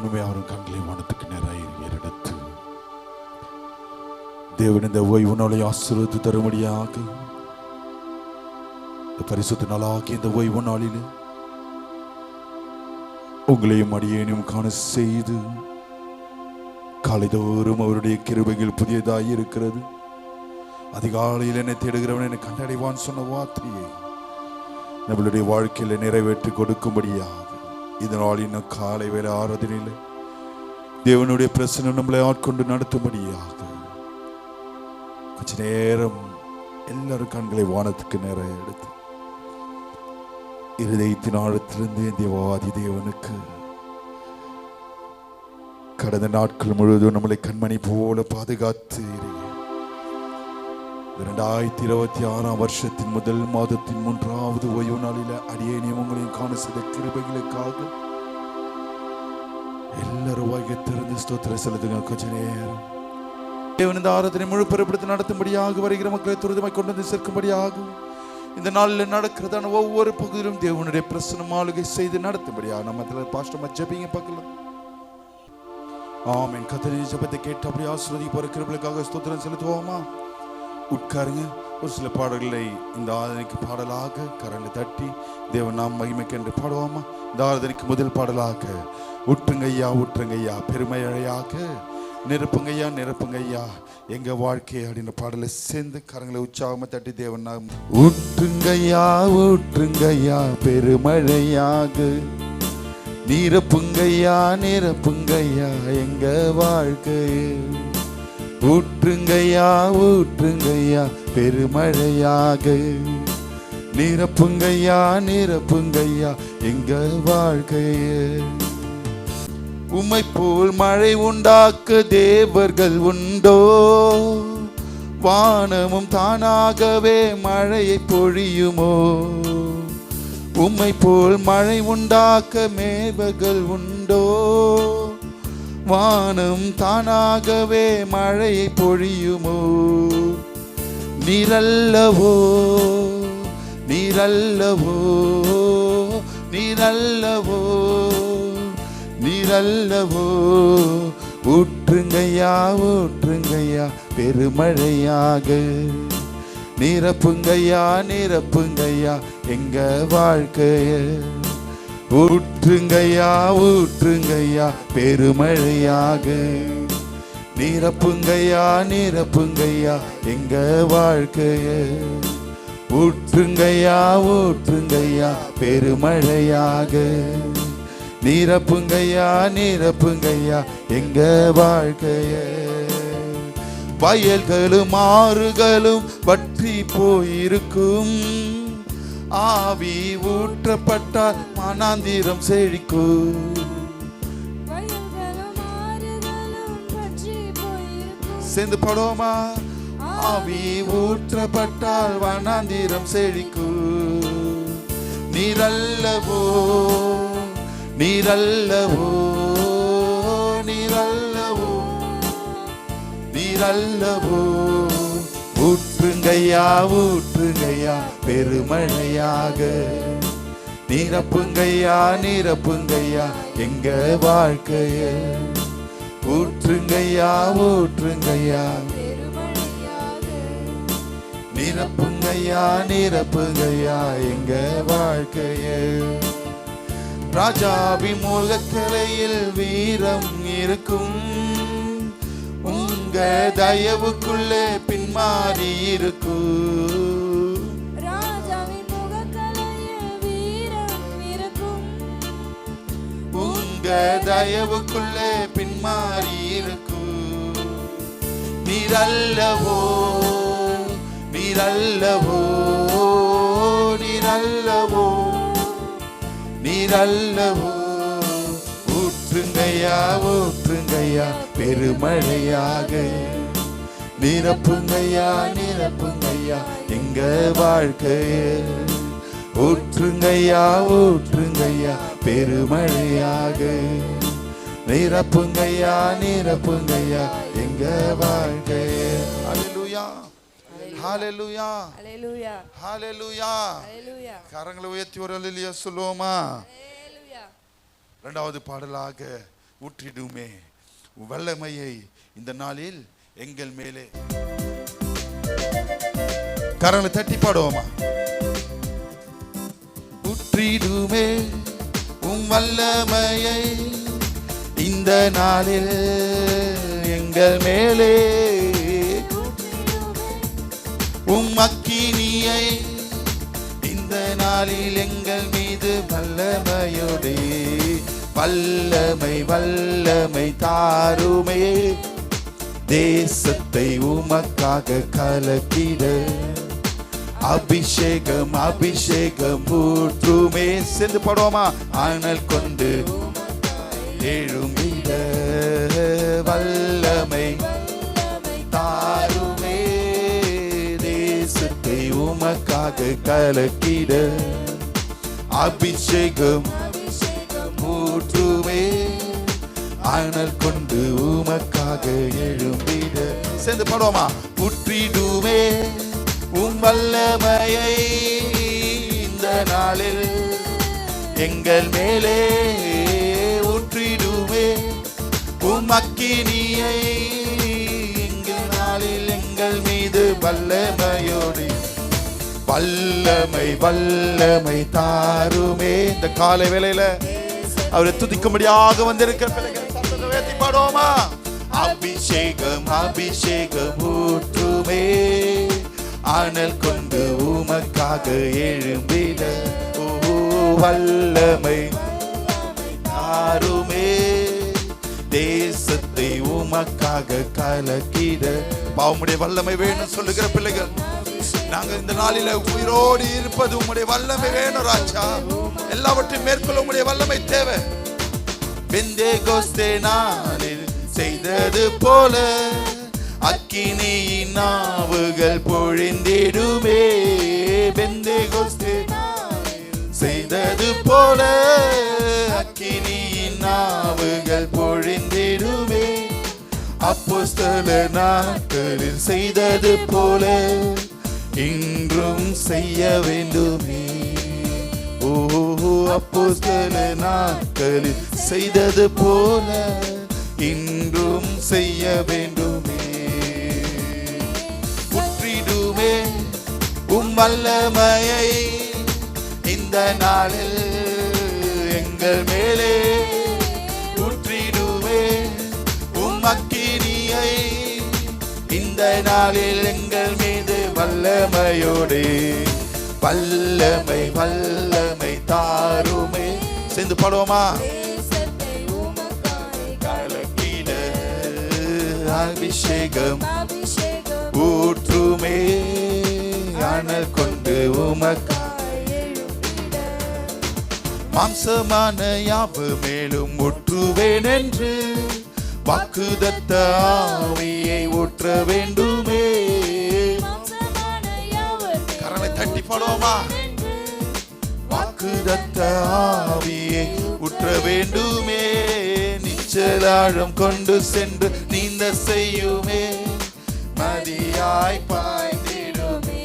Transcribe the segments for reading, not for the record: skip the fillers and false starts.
இன்னுமே அவரும் கண்களை வானத்துக்கு நேராக ஏறெடுத்து தேவன் இந்த ஓய்வு நாளை ஆசீர்வதித்து தரும்படியாக பரிசுத்த நாளாகிய இந்த ஓய்வு நாளில் உங்களையும் அடியேனையும் காண செய்து காலைதோறும் அவருடைய கிருபைகள் புதியதாய் இருக்கிறது. அதிகாலையில் என்னை தேடுகிறவன் என்னை கண்டடைவான் சொன்ன வார்த்தையை நம்மளுடைய வாழ்க்கையில் நிறைவேற்றி கொடுக்கும்படியாக இதனால் இன்னும் காலை வேலை ஆராதனையில் தேவனுடைய பிரசன்னம் நம்மளை ஆட்கொண்டு நடத்தும்படியாக கொஞ்ச நேரம் எல்லாரும் கண்களை வானத்துக்கு நேரம் எடுத்து இருதயத்தின் ஆழத்திலிருந்து தேவாதி தேவனுக்கு கடந்த நாட்கள் முழுவதும் நம்மளை கண்மணி போல பாதுகாத்து 2026 வருஷத்தின் முதல் மாதத்தின் 3வது ஓய்வு நாளில் அடியேனையும் உங்களையும் காண செய்த கிருபைகளுக்காக எல்லாரும் வாய்க்கு திறந்து ஸ்தோத்திர செலுத்துங்க. கொஞ்ச நேரம் தேவன் இந்த ஆராதனை முழு பிறப்படுத்தி நடத்தும்படியாக வருகிற மக்களை துரிதமாய் கொண்டு வந்து சேர்க்கும்படியாக இந்த நாளில் நடக்கிறதான ஒவ்வொரு பகுதியிலும் தேவனுடைய பிரசன்னம் ஆளுகை செய்து நடத்தும்படியாக நம்ம பாஸ்டமா ஜெபிங்க பார்க்கலாம். ஆமென். கர்த்தருடைய ஜெபத்தை கேட்டு அப்படியே ஆசீர்வதிப்பார் கிருபைகளுக்காக ஸ்தோத்திரம் செலுத்துவோமா? உட்காருங்க. ஒரு சில பாடல்களை இந்த ஆராதனைக்கு பாடலாக கரங்களை தட்டி தேவன் நாம் மகிமைக்கென்று பாடுவோமா? இந்த ஆராதனைக்கு முதல் பாடலாக உற்றுங்கய்யா உற்றுங்கய்யா பெருமையழையாக நிரப்புங்கய்யா நிரப்புங்கய்யா எங்க வாழ்க்கை அப்படின்ற பாடலை சேர்ந்து கரங்களை உற்சாகமா தட்டி தேவன் நாம் உற்றுங்கய்யா உற்றுங்கய்யா பெருமழையாக நிரப்புங்கய்யா நிரப்புங்கய்யா எங்க வாழ்க்கை ஊற்றுங்கய்யா ஊற்றுங்கய்யா பெருமழையாக நிரப்புங்கய்யா நிரப்புங்கய்யா எங்க வாழ்க்கையே. உம்மை போல் மழை உண்டாக்க தேவர்கள் உண்டோ? வானமும் தானாகவே மழையை பொழியுமோ? உம்மை போல் மழை உண்டாக்க மேவர்கள் உண்டோ? வானம் தானாகவே மழையை பொழியுமோ? நீரல்லவோ நீரல்லவோ நீரல்லவோ நீரல்லவோ ஊற்றுங்கய்யா ஊற்றுங்கய்யா பெருமழையாக நிரப்புங்கய்யா நிரப்புங்கய்யா எங்க வாழ்க்கைய ஊற்றுங்கய்யா ஊற்றுங்கய்யா பெருமழையாக நிரப்புங்கய்யா நிரப்புங்கய்யா எங்க வாழ்க்கைய ஊற்றுங்கய்யா ஊற்றுங்கய்யா பெருமழையாக நிரப்புங்கய்யா நிரப்புங்கய்யா எங்க வாழ்க்கைய. வயல்களும் ஆறுகளும் வற்றி போயிருக்கும், ஆவி ஊற்றப்பட்டால் மனாந்திரம் செழிக்கும். சேர்ந்து பாடுவோமா? ஆவி ஊற்றப்பட்டால் வனாந்திரம் செழிக்கும். நீரல்லவோ நீரல்லவோ நீரல்லவோ நீரல்லவோ ஊற்றுங்கய்யா ஊற்றுங்கய்யா பெருமழையாக நிரப்புங்கய்யா நிரப்புங்கய்யா எங்க வாழ்க்கைய ஊற்றுங்கய்யா ஊற்றுங்கய்யா நிரப்புங்கய்யா நிரப்புங்கய்யா எங்க வாழ்க்கைய. ராஜாவின் முகக்கலையில் வீரம் இருக்கும், உங்க தயவுக்குள்ளே பின்மாறி இருக்கும். ராஜாவின் முகக்கலையில் வீரம் இருக்கும், உங்க தயவுக்குள்ளே பின்மாறி இருக்கும். நீரல்லவோ நீரல்லவோ நீரல்லவோ நீரல்லவோ ஊற்றுங்கய்யா ஊற்றுங்கய்யா பெருமழையாக நிரப்புங்கய்யா நிரப்புங்கய்யா எங்க வாழ்க்கைய ஊற்றுங்கய்யா ஊற்றுங்கய்யா பெருமழையாக நிரப்புங்கய்யா நிரப்புங்கய்யா எங்க வாழ்க்கைய. ஹல்லேலூயா ஹல்லேலூயா ஹல்லேலூயா ஹல்லேலூயா. ஹல்லேலூயா. கரங்களை உயர்த்தி ஒரு ஹல்லேலூயா சொல்லுவோமா? ஹல்லேலூயா. இரண்டாவது பாடலாக ஊற்றிடுமே வல்லமையை இந்த நாளில் எங்கள் மேலே. கரங்களை தட்டி பாடுவோமா? ஊற்றிடுமே உம் வல்லமையை இந்த நாளில் எங்கள் மேலே, உம் அக்கினியை இந்த நாளில் எங்கள் மீது வல்லமையோடே. வல்லமை வல்லமை தாருமே, தேசத்தை உமக்காக கலக்கிட. அபிஷேகம் அபிஷேகம் ஊற்றுமே. சேர்ந்து பாடுவோமா? அனல் கொண்டு எழும்பிட வல்லமை தாருமே, தேசத்தை உமக்காக கலக்கிட. அபிஷேகம் ஊற்றுமே, அனல் கொண்டு உமக்காக எழும்பிட. சேர்ந்து பாடுவோமா? ஊற்றிடுமே உம் வல்லமையை இந்த நாளில் எங்கள் மேலே, ஊற்றிடுமே உம் அக்கினியை எங்கள் நாளில் எங்கள் மீது வல்லமையோடு. வல்லமை வல்லமை தாருமே. இந்த காலை வேளையில அவரை துதிக்கும்படியாக வந்திருக்கிற பிள்ளைகளை சத்தத்தை உயர்த்தி பாடுவோமா? அபிஷேகம் அபிஷேகம் ஊற்றுமே, அனல் கொண்டு உமக்காக எழும்பிட. ஓ வல்லமை தாருமே, தேசத்தை உமக்காக கலக்கிட. உம்முடைய வல்லமை வேணும் சொல்லுகிற பிள்ளைகள், நாங்கள் இந்த நாளில உயிரோடு இருப்பது உம்முடைய வல்லமை வேணும் ராஜா. எல்லாவற்றையும் மேற்கொள்ள உம்முடைய வல்லமை தேவை. பெந்தேகோஸ்தே நாளில் செய்தது போல அக்கினியின் நாவுகள் பொழிந்திடுமே. பெந்தேகோஸ்தே செய்தது போல அக்கினியின் நாவுகள் பொழிந்திடுமே. அப்போஸ்தல நாட்களில் செய்தது போல இன்றும் செய்ய வேண்டுமே. ஓ அப்போஸ்தல நாட்களில் செய்தது போல இன்றும் செய்ய வேண்டுமே. ஊற்றிடுமே உம் வல்லமையை இந்த நாளில் எங்கள் மேலே, ஊற்றிடுமே உம் அக்கினியை இந்த நாளில் எங்கள் மீது வல்லமையோடு. வல்லமை வல்லமை தாருமே. சேர்ந்து பாடுவோமா? கலக்கிட அபிஷேகம் ஊற்றுமே, அனல் கொண்டு உமக்காக. மாம்சமான யாவு மேலும் ஊற்றுவேன் என்று வாக்குதத்த ஆவியை ஊற்ற வேண்டுமே. கரங்களை தட்டி பாடுவோமா? வாக்குதத்த ஆவியை ஊற்ற வேண்டுமே, நிச்சலாழம் கொண்டு சென்று நீந்த செய்யுமே. மதியாய் பாய்ந்திடுமே,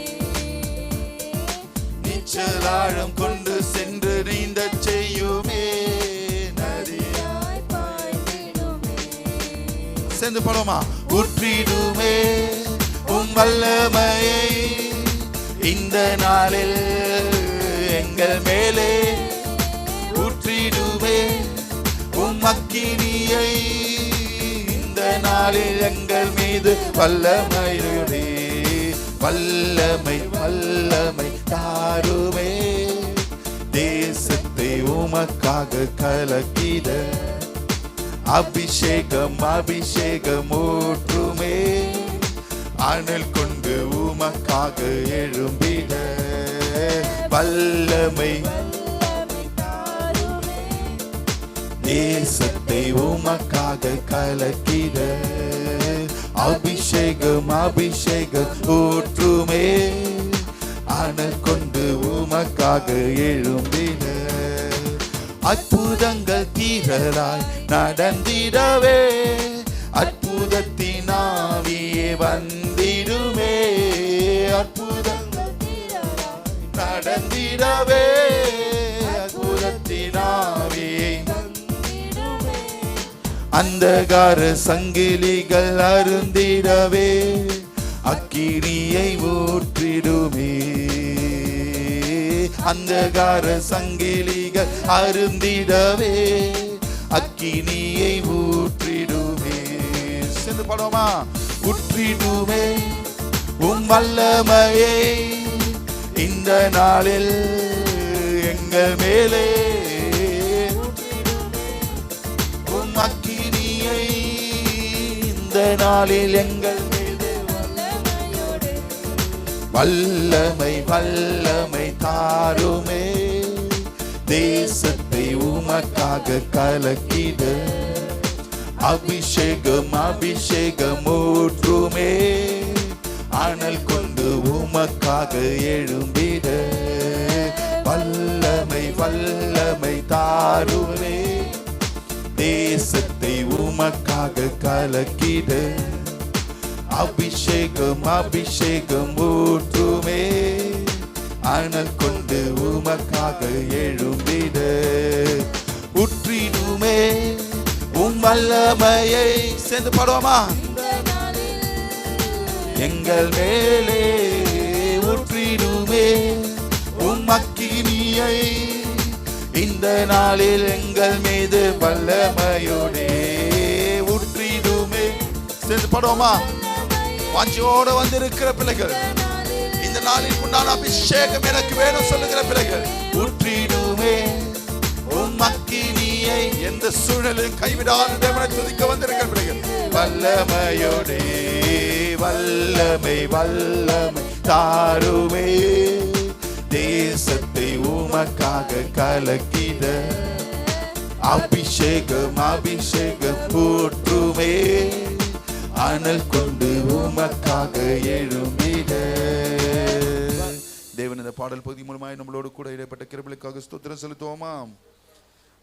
நிச்சலாழம் கொண்டு சென்று நீந்த செய்யுமே. நதியாய் பாய்ந்திடுமே. சேர்ந்து பாடுவோமா? ஊற்றிடுமே உம் வல்லமையை இந்த நாளில் எங்கள் மேலே, ஊற்றிடுமே உம் அக்கினியை இந்த நாளில் எங்கள் மீது வல்லமையோடே. வல்லமை வல்லமை தாருமே, தேசத்தை உமக்காக கலக்கிட. அபிஷேகம் அபிஷேகம் ஊற்றுமே, அனல் கொண்டு உமக்காக எழும்பிட. வல்லமை தேசத்தை உமக்காக கலக்கிட. அபிஷேகம் அபிஷேகம் ஊற்றுமே, அனல் கொண்டு உமக்காக எழும்பிட. அற்புதங்கள் தீரலாய் நடந்திடவே, அற்புதத்தின் ஆவியே வந்திடுமே. அற்புதங்கள் நடந்திடவே, அற்புதத்தின் ஆவியே அந்தகார சங்கிலிகள் அருந்திடவே அக்கினியை ஊற்றிடுமே. அந்தகார சங்கிலிகள் அருந்திடவே அக்கினியை ஊற்றிடுமே. சேர்ந்து பாடுவோமா? ஊற்றிடுமே உம் வல்லமையை இந்த நாளில் எங்கள் மேலே, உம் அக்கினியை இந்த நாளில் எங்கள் மீது வல்லமை வல்லமை தாருமே. தேசத்தை உமக்காக கலக்கிட அபிஷேகம் அபிஷேகம் ஊற்றுமே. அனல் கொண்டு உமக்காக எழும்பிட வல்லமை வல்லமை தாருமே. தேசத்தை உமக்காக கலக்கிட அபிஷேகம் அபிஷேகம் ஊற்றுமே. அனல் கொண்டு உமக்காக எழும்பிட ஊற்றிடுமே உம் வல்லமையை. சேர்ந்து பாடுவோமா? எங்கள் மேலே ஊற்றிடுமே உம் அக்கினியை இந்த நாளில் எங்கள் மீது வல்லமையோடே ஊற்றிடுமே. சேர்ந்து பாடுவோமா? வாஞ்சியோட வந்திருக்கிற பிள்ளைகள், இந்த நாளில் உண்டான அபிஷேகம் எனக்கு வேணும் சொல்லுகிற பிள்ளைகள், ஊற்றிடுமே உம் அக்கினியை. எந்த சூழலில் கைவிடாத தேவனை துதிக்க வந்திருக்கிற பிள்ளைகள், வல்லமையோடே வல்லமை வல்லமை தாருமே. தேசத்தை உமக்காக கலக்கிட அபிஷேகம் அபிஷேகம் ஊற்றுமே. அனல் கொண்டு உமக்காக எழும்பிட. தேவன் இந்த பாடல் பகுதி மூலமாய் நம்மளோடு கூட இடைப்பட்ட கிருபைகளுக்காக ஸ்தோத்திரம் செலுத்துவோமா?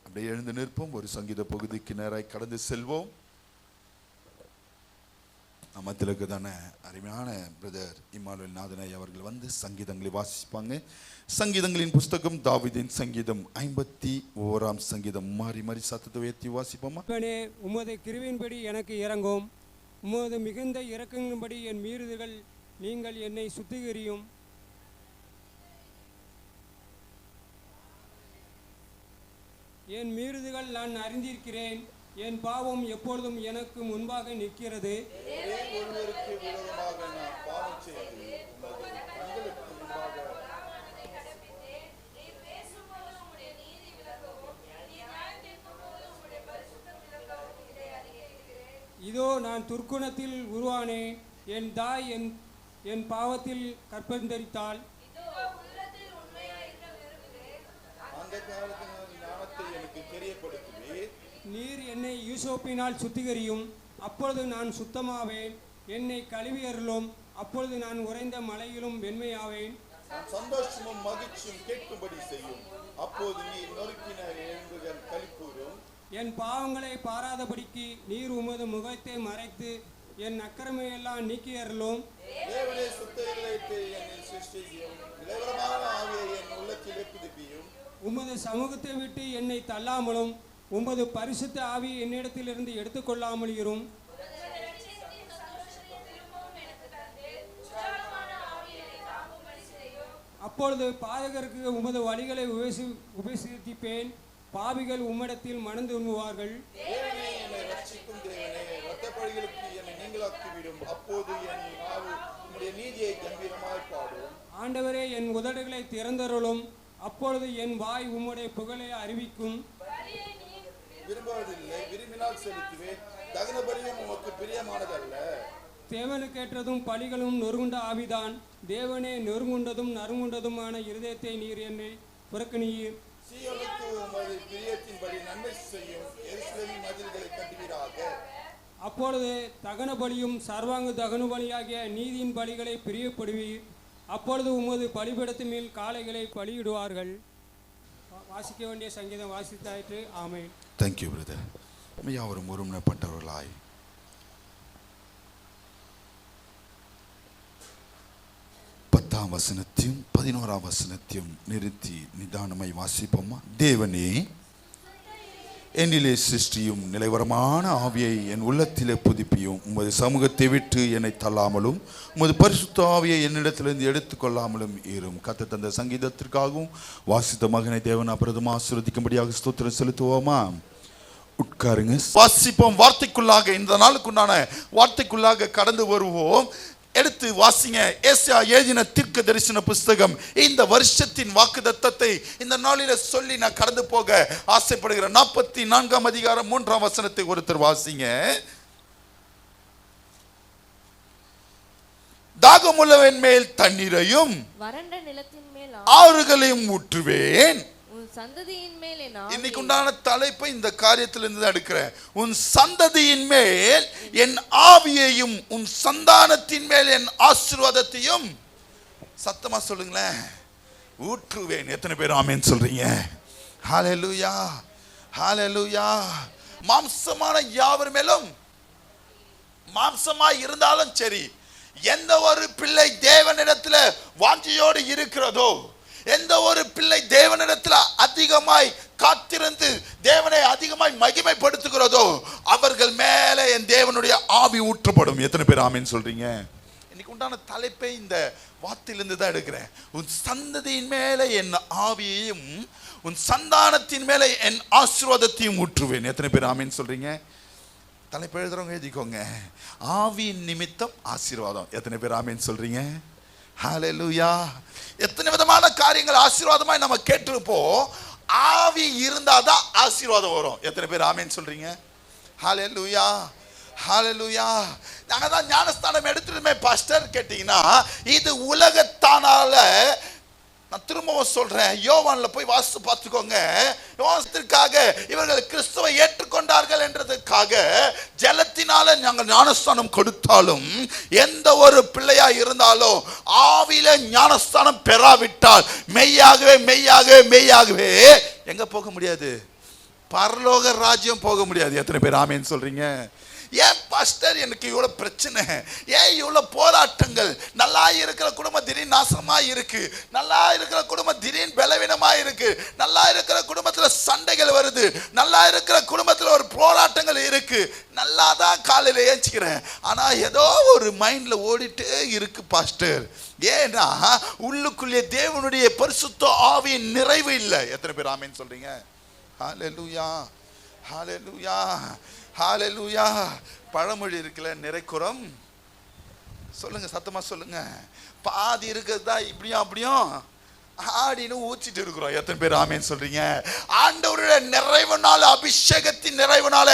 அப்படியே எழுந்து நிற்போம். ஒரு சங்கீத பகுதிக்கு நேராய் கடந்து செல்வோம். மத்திலுக்கு தானே அருமையான பிரதர் இம்மானுவேல் நாதனை அவர்கள் வந்து சங்கீதங்களை வாசிப்பாங்க. சங்கீதங்களின் புஸ்தகம் தாவீதின் சங்கீதம் 51ஆம் சங்கீதம். மாறி மாறி சத்தத்தை உயர்த்தி வாசிப்போமா? உமது கிருபையின்படி எனக்கு இரங்கும், உமது மிகுந்த இரக்கங்களின்படி என் மீறுதல்கள் நீங்கள் என்னை சுத்திகரியும். என் மீறுதல்கள் நான் அறிந்திருக்கிறேன், என் பாவம் எப்பொழுதும் எனக்கு முன்பாக நிற்கிறது. இதோ நான் துர்க்குணத்தில் உருவானேன், என் தாய் என் பாவத்தில் கற்பந்தரித்தாள். நீர் என்னை யூசோப்பினால் சுத்திகரியும், அப்பொழுது நான் சுத்தமாவேன். என்னை கழுவி அருளும், அப்பொழுது நான் உறைந்த மலையிலும் வெண்மையாவேன். சந்தோஷமும் மகிழ்ச்சியும் கேட்கும்படி செய்யும், அப்போது நீர் நொறுக்கின எலும்புகள் களிகூரும். என் பாவங்களை பாராதபடிக்கு நீர் உமது முகத்தை மறைத்து என் அக்கிரமையெல்லாம் நீக்கி அருளும். தேவனே சுத்த இதயத்தை என்னில் சிருஷ்டியும், இளைவரமான ஆவியை என் உள்ளத்தில் புதுப்பியும். உமது சமூகத்தை விட்டு என்னை தள்ளாமலும் உமது பரிசுத்த ஆவியை என்னிடத்திலிருந்து எடுத்துக்கொள்ளாமல் இரும். அப்பொழுது பாதகருக்கு உமது வழிகளை உபசரிப்பேன், பாவிகள் உம்மிடத்தில் மனம் திரும்புவார்கள். ஆண்டவரே என் உதடுகளை திறந்தருளும், அப்பொழுது என் வாய் உம்முடைய புகழை அறிவிக்கும். தேவனுக்கேற்றதும் பலிகளும் நொறுங்குண்ட ஆவிதான். தேவனே நொறுங்குண்டதும் நறுங்குண்டதுமான இருதயத்தை நீர் என்னை புறக்கணியீர். அப்பொழுது தகன பலியும் சர்வாங்க தகன பலியாகிய நீதியின் பலிகளை பிரியப்படுவீர். அப்பொழுது உமது பலிபீடத்தின் மேல் காளைகளை பலியிடுவார்கள். வாசிக்க வேண்டிய சங்கீதம் வாசித்தாயிற்று. ஆமென். Thank you brother. யாவரும் ஒருமனப்பட்டவர்களாய் 10ஆம் வசனத்தையும் 11ஆம் வசனத்தையும் நிறுத்தி நிதானமாய் வாசிப்போமா? தேவனே என்னிலே சிருஷ்டியும் நிலைவரமான ஆவியை என் உள்ளத்திலே புதுப்பியும். உமது சமூகத்தை விட்டு என்னை தள்ளாமலும் உமது பரிசுத்த ஆவியை என்னிடத்திலிருந்து எடுத்துக்கொள்ளாமலும் ஏறும். கத்த தந்த சங்கீதத்திற்காகவும் வாசித்த மகனை தேவன் அபிரதம் ஆசீர்வதிக்கும்படியாக ஸ்தோத்திரம் செலுத்துவோமா? உட்காருங்க, வாசிப்போம். வார்த்தைக்குள்ளாக இந்த நாளுக்குண்டான வார்த்தைக்குள்ளாக கடந்து வருவோம். எடுத்து வாசிங்க. ஏசாயா எழுதின தீர்க்க தரிசன புஸ்தகம். இந்த வருஷத்தின் வாக்குத்தத்தத்தை இந்த நாளில சொல்லி நான் கடந்து போக ஆசைப்படுகிறேன். 44ஆம் அதிகாரம் 3ஆம் வசனத்தை ஒருத்தர் வாசிங்க. தாகமுள்ளவன் மேல் தண்ணீரையும் வறண்ட நிலத்தின் மேல் ஆறுகளையும் ஊற்றுவேன். சந்ததியின் மேல் இன்னைக்கு உண்டான தலைப்பை இந்த காரியத்திலிருந்து தான் எடுக்கிறேன். உன் சந்ததியின் மேல் என் ஆவியையும் உன் சந்தானத்தின் மேல் என் ஆசீர்வாதத்தையும், சத்தமா சொல்லுங்களேன், ஊற்றுவேன். எத்தனை பேர் ஆமென் சொல்றீங்க? ஹல்லேலூயா, ஹல்லேலூயா. மாம்சமான யாவர் மேலும், மாம்சமாய் இருந்தாலும் சரி, எந்த ஒரு பிள்ளை தேவனிடத்துல வாஞ்சியோடு இருக்கிறதோ, எந்த ஒரு பிள்ளை தேவனிடத்தில் அதிகமாய் காத்திருந்து தேவனை அதிகமாய் மகிமைப்படுத்துகிறதோ, அவர்கள் மேலே என் தேவனுடைய ஆவி ஊற்றப்படும். எத்தனை பேர் ஆமென் சொல்றீங்க? இன்னைக்கு உண்டான தலைப்பை இந்த வார்த்தையிலிருந்து தான் எடுக்கிறேன். உன் சந்ததியின் மேலே என் ஆவியையும் உன் சந்தானத்தின் மேலே என் ஆசீர்வாதத்தையும் ஊற்றுவேன். எத்தனை பேர் ஆமென் சொல்றீங்க? தலைப்பு எழுதுறவங்க எழுதிக்கோங்க. ஆவியின் நிமித்தம் ஆசீர்வாதம். எத்தனை பேர் ஆமென் சொல்றீங்க? ஹல்லேலூயா. எத்தனை விதமான காரியங்கள் ஆசீர்வாதமாய் நம்ம கேட்டிருப்போம். ஆவி இருந்தாதான் ஆசீர்வாதம் வரும். எத்தனை பேர் ஆமென் சொல்றீங்க? ஹல்லேலூயா, ஹல்லேலூயா. நாங்க தான் ஞானஸ்தானம் எடுத்துட்டுமே பாஸ்டர் கேட்டீங்கன்னா, இது உலகத்தானால, நான் திரும்பவும் சொல்றேன், யோவான்ல போய் வாசித்து பார்த்துக்கோங்க. யோவானுக்காக இவர்கள் கிறிஸ்துவை ஏற்றுக்கொண்டார்கள் என்றதுக்காக ஜலத்தினால நாங்கள் ஞானஸ்தானம் கொடுத்தாலும், எந்த ஒரு பிள்ளையா இருந்தாலும் ஆவியில ஞானஸ்தானம் பெறாவிட்டால் மெய்யாகவே மெய்யாகவே மெய்யாகவே எங்க போக முடியாது? பரலோக ராஜ்யம் போக முடியாது. எத்தனை பேர் ஆமென் சொல்றீங்க? ஏன் பாஸ்டர் எனக்கு இவ்வளவு பிரச்சனை, ஏன் இவ்வளவு போராட்டங்கள்? நல்லா இருக்கிற குடும்பம் திடீர்னு நாசமா இருக்கு, நல்லா இருக்கிற குடும்பம் திடீர்னு பலவீனமா இருக்கு, நல்லா இருக்கிற குடும்பத்துல சண்டைகள் வருது, நல்லா இருக்கிற குடும்பத்துல ஒரு போராட்டங்கள் இருக்கு. நல்லா தான் காலையில ஏஞ்சிக்கிறேன், ஆனா ஏதோ ஒரு மைண்ட்ல ஓடிட்டே இருக்கு பாஸ்டர். ஏன்னா உள்ளுக்குள்ளே தேவனுடைய பரிசுத்த ஆவியின் நிறைவு இல்லை. எத்தனை பேர் ஆமென் சொல்றீங்க? ஹல்லேலூயா, ஹல்லேலூயா, ஹல்லேலூயா. பழமொழி இருக்குல்ல, நிறைக்குறம். சொல்லுங்க, சத்தமா சொல்லுங்க. பாதி இருக்கிறது தான் இப்படியும் அப்படியும் ஆடின்னு ஊச்சிட்டு இருக்கிறோம். எத்தனை பேர் ஆமென் சொல்றீங்க? ஆண்டவருடைய நிறைவுனால, அபிஷேகத்தின் நிறைவுனால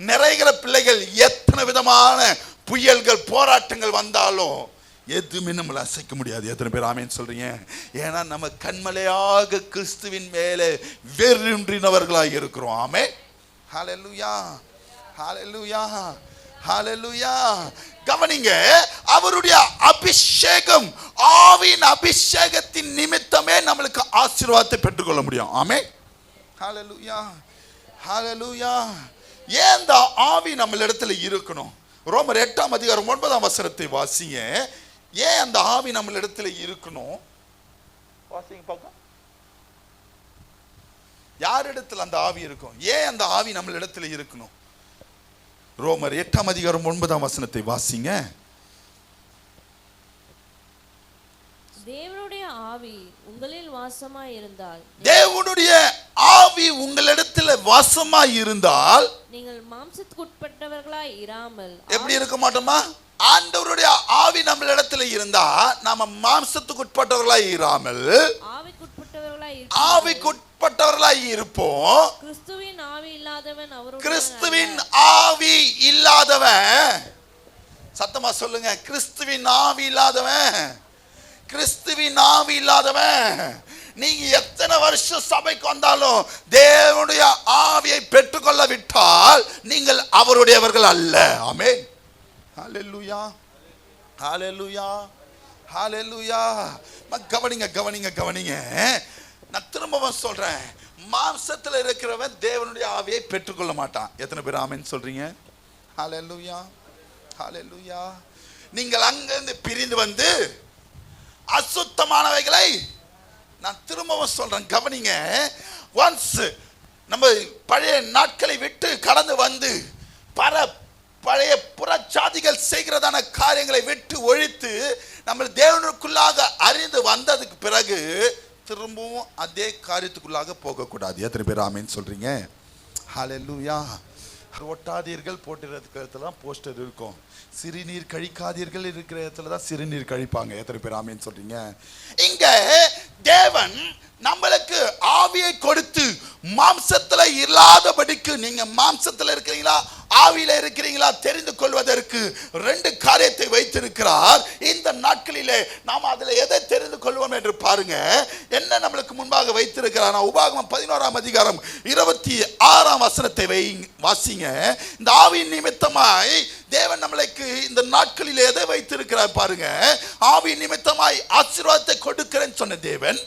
நிறைகிற பிள்ளைகள் எத்தனை விதமான புயல்கள் போராட்டங்கள் வந்தாலும் எதுவுமே நம்மளை அசைக்க முடியாது. எத்தனை பேர் ஆமென் சொல்றீங்க? ஏன்னா நம்ம கண்மலையாக கிறிஸ்துவின் மேலே வேரூன்றினவர்களாக இருக்கிறோம். ஆமென், ஹல்லேலூயா, ஹல்லேலூயா, ஹல்லேலூயா. கவனிங்க, அவருடைய அபிஷேகம், ஆவியின் அபிஷேகத்தின் நிமித்தமே நம்மளுக்கு ஆசீர்வாதத்தை பெற்றுக்கொள்ள முடியும். ஆமென், ஹல்லேலூயா, ஹல்லேலூயா. ஏன் இந்த ஆவி நம்ம இடத்துல இருக்கணும்? ரோமர் 8ஆம் அதிகாரம் 9ஆம் வசனத்தை வாசிங்க. ஏன் அந்த ஆவி நம்ம இடத்துல இருக்கணும்? வாசிங்க பார்க்க. யார் இடத்துல அந்த ஆவி இருக்கும்? ஏன் அந்த ஆவி நம்ம இடத்துல இருக்கணும்? ரோமர் 8ஆம் அதிகாரம் 9ஆம் வசனத்தை வாசிங்க. தேவனுடைய ஆவி உங்களில் வாசமாய் இருந்தால், தேவனுடைய ஆவி உங்களிடத்தில் வாசமாய் இருந்தால் நீங்கள் மாம்சத்துக்கு உட்பட்டவர்களாய் இராமல், எப்படி இருக்க மாட்டோமா? ஆண்டவருடைய ஆவி நம்ம இடத்துல இருந்தா நாம மாம்சத்துக்கு உட்பட்டவர்களாய் இராமல் ஆவிக்குட்பட்டவர்களாய் இருப்போம். கிறிஸ்துவின் ஆவி இல்லாதவன் அவருடைய, கிறிஸ்துவின் ஆவி இல்லாதவன், சத்தமா சொல்லுங்க, கிறிஸ்துவின் ஆவி இல்லாதவன், கிறிஸ்துவின் ஆவி இல்லாதவன். நீங்க எத்தனை வருஷம் சபைக்கு வந்தாலும் தேவனுடைய ஆவியை பெற்றுக்கொள்ள விட்டால் நீங்கள் அவருடையவர்கள் அல்ல. ஆமென், ஹல்லேலூயா, ஹல்லேலூயா, ஹல்லேலூயா. கவனிங்க, கவனிங்க, கவனிங்க. நான் திரும்பவும் சொல்றேன், மாம்சத்தில் இருக்கிறவன் தேவனுடைய ஆவியை பெற்றுக்கொள்ள மாட்டான். எத்தனை பேர் ஆமென் சொல்றீங்க? ஹல்லேலூயா, ஹல்லேலூயா. நீங்கள் அங்கிருந்து பிரிந்து வந்து அசுத்தமானவைகளை, நான் திரும்பவும் சொல்றேன், கவனிங்க. ஒன்ஸ் நம்ம பழைய நாட்களை விட்டு கடந்து வந்து பழைய புறச்சாதிகள் செய்கிறதான காரியங்களை விட்டு ஒழித்து நம்ம தேவனுக்குள்ளாக அறிந்து வந்ததுக்கு பிறகு திரும்பவும் அதே காரியத்துக்குள்ளாக போகக்கூடாது. எத்தனை பேர் ஆமேன்னு சொல்றீங்க? ஹல்லேலூயா. ஒட்டாதீர்கள் போட்டிருக்கிற இடத்துல தான் போஸ்டர் இருக்கும். சிறுநீர் கழிக்காதீர்கள் இருக்கிற இடத்துல தான் சிறுநீர் கழிப்பாங்க. எத்தனை பேர் ஆமேன்னு சொல்றீங்க? இங்க தேவன் நம்மளுக்கு ஆவியை கொடுத்து மாம்சத்துல இல்லாதபடிக்கு, நீங்க மாம்சத்துல இருக்கிறீங்களா ஆவியில இருக்கிறீங்களா தெரிந்து கொள்வதற்கு 2 காரியத்தை வைத்திருக்கிறார். இந்த நாட்களிலே நாம் அதுல எதை தெரிந்து கொள்வோம் என்று பாருங்க. என்ன நம்மளுக்கு முன்பாக வைத்திருக்கிறார்? உபாகமம் 11ஆம் அதிகாரம் 26ஆம் வசனத்தை வாசிங்க. இந்த ஆவியின் நிமித்தமாய் தேவன் நம்மளுக்கு இந்த நாட்களில் எதை வைத்திருக்கிறார் பாருங்க. ஆவியின் நிமித்தமாய் ஆசீர்வாதத்தை கொடுக்கிறேன்னு சொன்ன தேவன்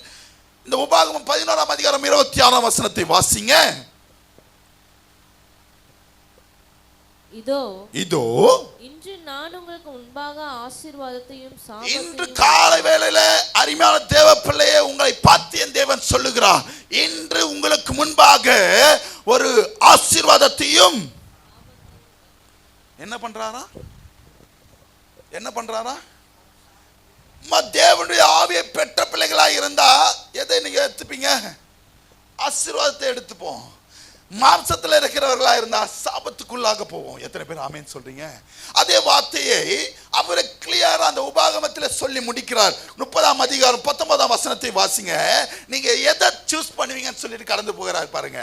இந்த உபாகமம் 11ஆம் அதிகாரம் 26ஆம் வசனத்தை வாசிங்க. இதோ இன்று நான் உங்களுக்கு முன்பாக ஆசீர்வாதத்தையும் இன்று காலை வேளையில அருமையான தேவ பிள்ளையே, உங்களை பார்த்து என் தேவன் சொல்லுகிறார், இன்று உங்களுக்கு முன்பாக ஒரு ஆசீர்வாதத்தையும் என்ன பண்றாரா? தேவனுடைய ஆவியை பெற்ற பிள்ளைகளா இருந்தா எதை நீங்க எடுத்துப்பீங்க? ஆசீர்வாதத்தை எடுத்துப்போம். மாம்சத்தில் இருக்கிறவர்களா இருந்தா சாபத்துக்குள்ளாக போவோம். எத்தனை பேர் ஆமேன்னு சொல்றீங்க? அதே வார்த்தையை அவரை கிளியரா அந்த உபாகமத்தில் சொல்லி முடிக்கிறார். 30ஆம் அதிகாரம் 19ஆம் வசனத்தை வாசிங்க. நீங்க எதை சூஸ் பண்ணுவீங்கன்னு சொல்லிட்டு கடந்து போகிறார் பாருங்க.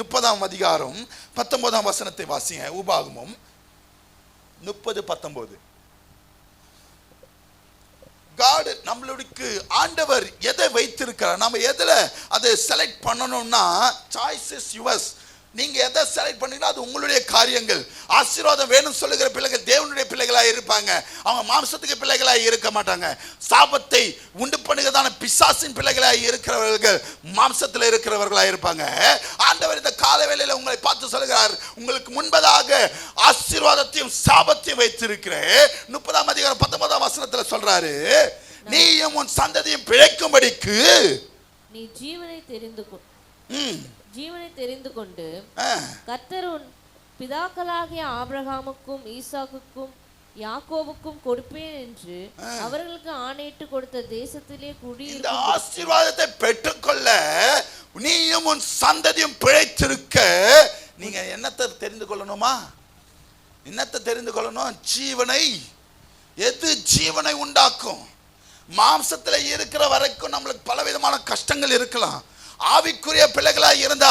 30ஆம் அதிகாரம் 19ஆம் வசனத்தை வாசிங்க. உபாகமம் 30:19. காட் நம்மளுக்கு ஆண்டவர் எதை வைத்திருக்கிறார், நம்ம எதில் அதை செலக்ட் பண்ணணும்னா சாய்ஸ் இஸ் யுவர்ஸ். நீங்க எதை செலக்ட் பண்ணீங்கன்னா அது உங்களுடைய காரியங்கள். ஆசீர்வாதம் வேணும் சொல்லுகிற பிள்ளைகள் தேவனுடைய பிள்ளைகளாக இருப்பாங்க. அவங்க மாம்சத்துக்கு பிள்ளைகளாக இருக்க மாட்டாங்க. சாபத்தை உண்டு பண்ணுகிறதான பிசாசின் பிள்ளைகளாக இருக்கிறவர்கள் மாம்சத்தில் இருக்கிறவர்களாக இருப்பாங்க. ஆண்டவர் இந்த கால வேளையில உங்களை பார்த்து சொல்லுகிறார், உங்களுக்கு முன்பதாக ஆசீர்வாதத்தையும் சாபத்தையும் வைத்திருக்கிறேன். 30ஆம் அதிகாரம் 19ஆம் வசனத்துல சொல்றாரு, நீயும் உன் சந்ததியும் பிழைக்கும்படிக்கு நீ ஜீவனை தெரிந்து கொண்டு கர்த்தர் உன் பிதாக்களாகிய ஆபிரகாமுக்கும் ஈசாக்குக்கும் யாக்கோபுக்கும் கொடுப்பேன் என்று அவர்களுக்கு ஆணையிட்டு கொடுத்த தேசத்திலே குடியிருக்க. இந்த ஆசீர்வாதத்தை பெற்றுக்கொள்ள நீயும் உன் சந்ததியும் பிழைத்திருக்க நீங்க என்னத்தை தெரிந்து கொள்ளணுமா? என்னத்தை தெரிந்து கொள்ளணும்? ஜீவனை. எது ஜீவனை உண்டாக்கும்? மாம்சத்தில் இருக்கிற வரைக்கும் நம்மளுக்கு பலவிதமான கஷ்டங்கள் இருக்கலாம். ஆவிக்குரிய பிள்ளைகளாக இருந்தா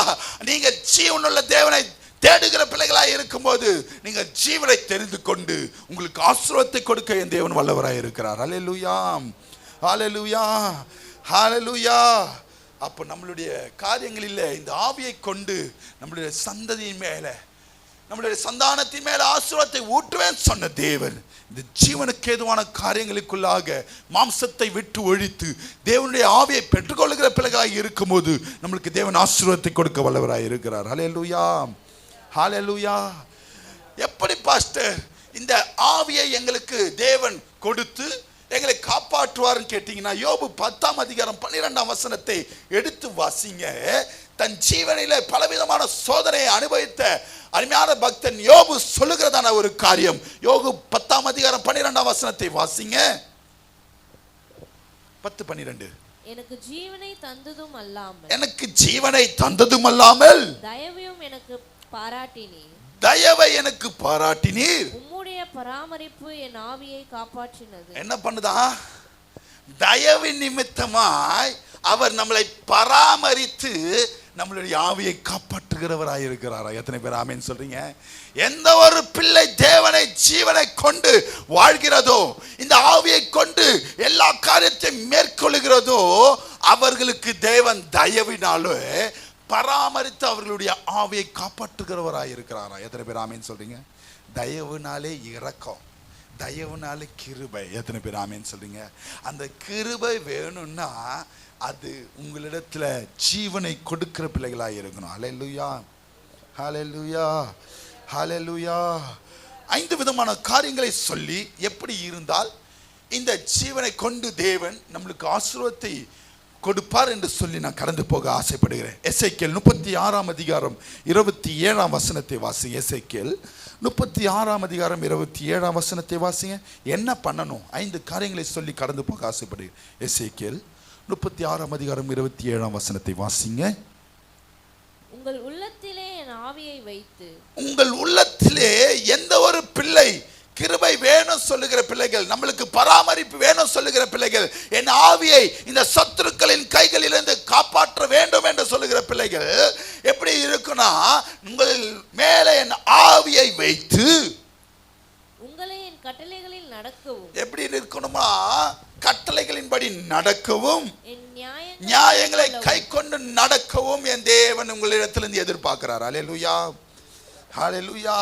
நீங்க ஜீவனுள்ள தேவனை தேடுகிற பிள்ளைகளாக இருக்கும்போது நீங்க ஜீவனை தெரிந்து கொண்டு உங்களுக்கு ஆசீர்வாதத்தை கொடுக்க என் தேவன் வல்லவராக இருக்கிறார். ஹல்லேலூயா, ஹல்லேலூயா, ஹல்லேலூயா. அப்போ நம்மளுடைய காரியங்களில் இந்த ஆவியை கொண்டு நம்மளுடைய சந்ததியின் மேல நம்மளுடைய சந்தானத்தின் மேல ஆசீர்வாதத்தை ஊற்றுவேன் சொன்ன தேவன் இந்த ஜீவனுக்கு ஏதுவான காரியங்களுக்குள்ளாக மாம்சத்தை விட்டு ஒழித்து தேவனுடைய ஆவியை பெற்றுக்கொள்ளுகிற பிள்ளைகளாக இருக்கும்போது நம்மளுக்கு தேவன் ஆசீர்வாதத்தை கொடுக்க வல்லவராக இருக்கிறார். ஹல்லேலூயா, ஹல்லேலூயா. எப்படி பாஸ்டர் இந்த ஆவியை எங்களுக்கு தேவன் கொடுத்து எங்களை காப்பாற்றுவார்னு கேட்டீங்கன்னா, யோபு 10ஆம் அதிகாரம் 12ஆம் வசனத்தை எடுத்து வாசிங்க. தன் ஜீவனில பலவிதமான சோதனையை அனுபவித்த அருமையான பக்தன் யோபு சொல்லுகிறதான ஒரு காரியம். யோபு 10ஆம் அதிகாரம் 12ஆம் வசனத்தை வாசிங்க. 10:12. எனக்கு ஜீவனை தந்ததும் அல்லாமல் தயவையும் எனக்கு பாராட்டினீர். தயவை எனக்கு பாராட்டினீர். உம்முடைய பராமரிப்பு என் ஆவியை காப்பாற்றினது. என்ன பண்ணுதா? தயவின் நிமித்தமாய் அவர் நம்மளை பராமரித்து நம்மளுடைய ஆவியை காப்பாற்றுகிறவராய் இருக்கிறாரா? எத்தனை பேர் ஆமென் சொல்றீங்க? எந்த ஒரு பிள்ளை தேவனை ஜீவனை கொண்டு வாழ்கிறதோ, இந்த ஆவியை கொண்டு எல்லா காரியத்தையும் மேற்கொள்கிறதோ, அவர்களுக்கு தேவன் தயவினாலே பராமரித்து அவர்களுடைய ஆவியை காப்பாற்றுகிறவராய் இருக்கிறாரா? எத்தனை பேர் ஆமென் சொல்றீங்க? தயவுனாலே இரக்கம், தயவுனாலே கிருபை. எத்தனை பேர் ஆமென் சொல்றீங்க? அந்த கிருபை வேணும்னா அது உங்களிடத்துல ஜீவனை கொடுக்கிற பிள்ளைகளாக இருக்கணும். ஹல்லேலூயா, ஹல்லேலூயா, ஹல்லேலூயா. 5 விதமான காரியங்களை சொல்லி எப்படி இருந்தால் இந்த ஜீவனை கொண்டு தேவன் நம்மளுக்கு ஆசீர்வாதத்தை கொடுப்பார் என்று சொல்லி நான் கடந்து போக ஆசைப்படுகிறேன். எசேக்கியேல் 36 அதிகாரம் 27 வசனத்தை வாசிங்க. எசேக்கியேல் 36 அதிகாரம் 27 வசனத்தை வாசிங்க. என்ன பண்ணணும்? 5 காரியங்களை சொல்லி கடந்து போக ஆசைப்படுகிறேன். எசேக்கியேல் 36 அதிகாரம் 27 வசனத்தை வாசிங்க. உங்கள் உள்ளத்திலே என் ஆவியை வைத்து. உங்கள் உள்ளத்திலே எந்த ஒரு பிள்ளை கிருபை வேணும் சொல்லுகிற பிள்ளைகள், நம்மளுக்கு பராமரிப்பு வேணும் சொல்லுகிற பிள்ளைகள், என் ஆவியை இந்த சத்துருக்களின் கைகளிலிருந்து காப்பாற்ற வேண்டும் என்று சொல்லுகிற பிள்ளைகள் எப்படி இருக்குன்னா, உங்கள் மேலே என் ஆவியை வைத்து உங்களை என் கட்டளைகளில் நடக்கவும். எப்படி இருக்கணுமா? கட்டளைகளின்படி நடக்கவும், என் நியாயங்களை கை கொண்டு நடக்கவும் என் தேவன் உங்களிடத்திலிருந்து எதிர்பார்க்கிறார். ஹல்லேலூயா, ஹல்லேலூயா.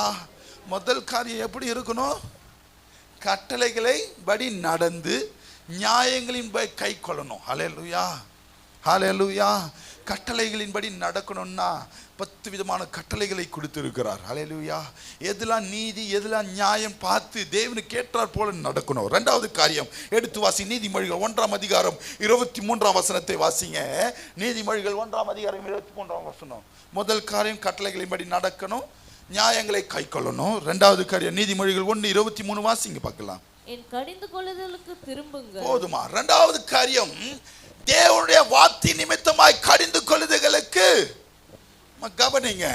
முதல் காரியம் எப்படி இருக்கணும்? கட்டளைகளை படி நடந்து நியாயங்களின் படி கை கொள்ளணும். ஹல்லேலூயா, ஹல்லேலூயா. கட்டளைகளின்படி நடக்கணும்னா 10 விதமான கட்டளைகளை கொடுத்திருக்கிறார். ஹல்லேலூயா. எதெல்லாம் நீதி, எதெல்லாம் நியாயம் பார்த்து தேவனுக்கு ஏற்றார் போல நடக்கணும். 2வது காரியம் எடுத்து வாசி. நீதிமொழிகள் 1 அதிகாரம் 23 வசனத்தை வாசிங்க. நீதிமொழிகள் 1 அதிகாரம் 23 வசனம். முதல் காரியம் கட்டளைகளின்படி நடக்கணும், நியாயங்களை கை கொள்ளணும். 2வது காரியம் நீதிமொழிகள் 1:23 வாசிங்க பார்க்கலாம். என் கடிந்து கொள்ளுதலுக்கு திரும்புங்கள். போதுமா? 2வது காரியம் தேவனுடைய வார்த்தை நிமித்தமாய் கடிந்து கொள்ளுதலுக்கு கவனிங்க.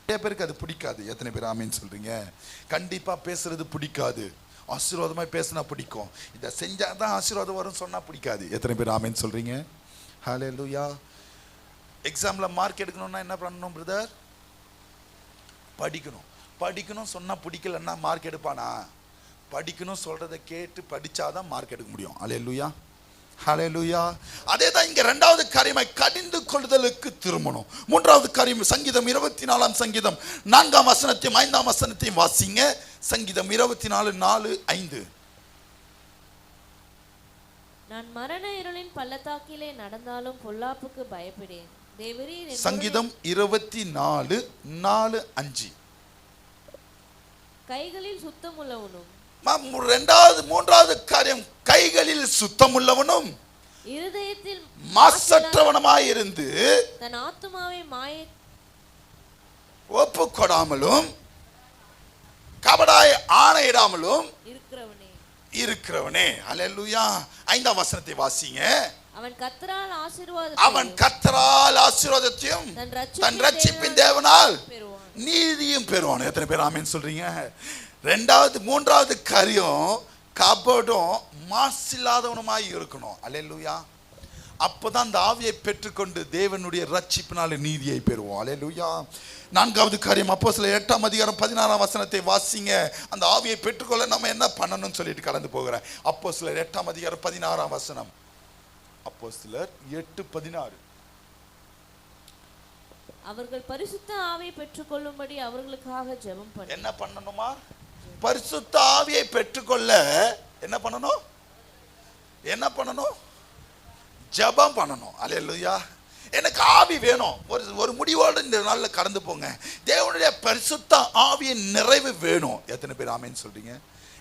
நிறைய பேருக்கு அது பிடிக்காது. எத்தனை பேர் ஆமீன் சொல்றீங்க? கண்டிப்பா பேசுறது பிடிக்காது. ஆசீர்வாதமாய் பேசினா பிடிக்கும். இதை செஞ்சாதான் ஆசீர்வாதம் வரும் சொன்னா பிடிக்காது. எத்தனை பேர் ஆமீன் சொல்றீங்க? ஹல்லேலூயா. எக்ஸாம்ல மார்க் எடுக்கணும்னா என்ன பண்ணணும் பிரதர்? படிக்கணும். படிக்கணும் சொன்னா பிடிக்கலன்னா மார்க் எடுப்பானா? படிக்கணும் சொல்றதை கேட்டு படிச்சாதான் மார்க் எடுக்க முடியும். ஹல்லேலூயா, ஹல்லேலூயா. அதேதான் இங்க 2வது காரியமாய் கடிந்து கொள்ளுதலுக்கு திரும்பணும். 3வது காரியம் சங்கீதம் 24 சங்கீதம் 4 வசனத்தையும் 5 வசனத்தையும் வாசிங்க. சங்கீதம் 24:4-5. நான் மரண இருளின் பள்ளத்தாக்கிலே நடந்தாலும் பொல்லாப்புக்கு பயப்படேன். தேவரீர். சங்கீதம் 24:4-5. கைகளில் சுத்தமுள்ளவனும். 3வது காரியம் கைகளில் சுத்தமுள்ளவனும் இருதயத்தில் மாசற்றவனுமாய் இருந்து தன் ஆத்துமாவை ஒப்பு கொடாமலும் கபடாய் ஆணையிடாமலும் இருக்கிறவனே. ஹல்லேலூயா. 5 வசனத்தை வாசிங்க. அவன் கர்த்தரால் ஆசீர்வாதத்தையும் தன் ரட்சிப்பின் தேவனால் நீதியும் பெறுவான். எத்தனை பேர் ஆமீன் சொல்றீங்க? 3வது காரியம் கபடும் மாசில்லாதவனுமாய் இருக்கணும். ஹல்லேலூயா. அப்பதான் அந்த ஆவியை பெற்றுக்கொண்டு தேவனுடைய ரட்சிப்பினால நீதியை பெறுவோம். ஹல்லேலூயா. 4வது காரியம் அப்போஸ்தலர் 8 அதிகாரம் 16 வசனத்தை வாசிங்க. அந்த ஆவியை பெற்றுக்கொள்ள நம்ம என்ன பண்ணணும்னு சொல்லிட்டு கடந்து போகிறேன். அப்போஸ்தலர் 8 அதிகாரம் 16 வசனம். அப்போஸ்தலர் 8:16. அவர்கள் பரிசுத்த ஆவியை பெற்றுக்கொள்ளும்படி அவர்களுக்காக ஜெபம் பண்ணு. என்ன பண்ணணுமா? பரிசுத்த ஆவியை பெற்றுக்கொள்ள என்ன பண்ணணும்? என்ன பண்ணணும்? ஜெபம் பண்ணணும். ஹல்லேலூயா. எனக்கு ஆவி வேணும். ஒரு முடிவோடு இந்த நாளில் கடந்து போங்க. தேவனுடைய பரிசுத்த ஆவியின் நிறைவு வேணும். எத்தனை பேர் ஆமீன் சொல்றீங்க?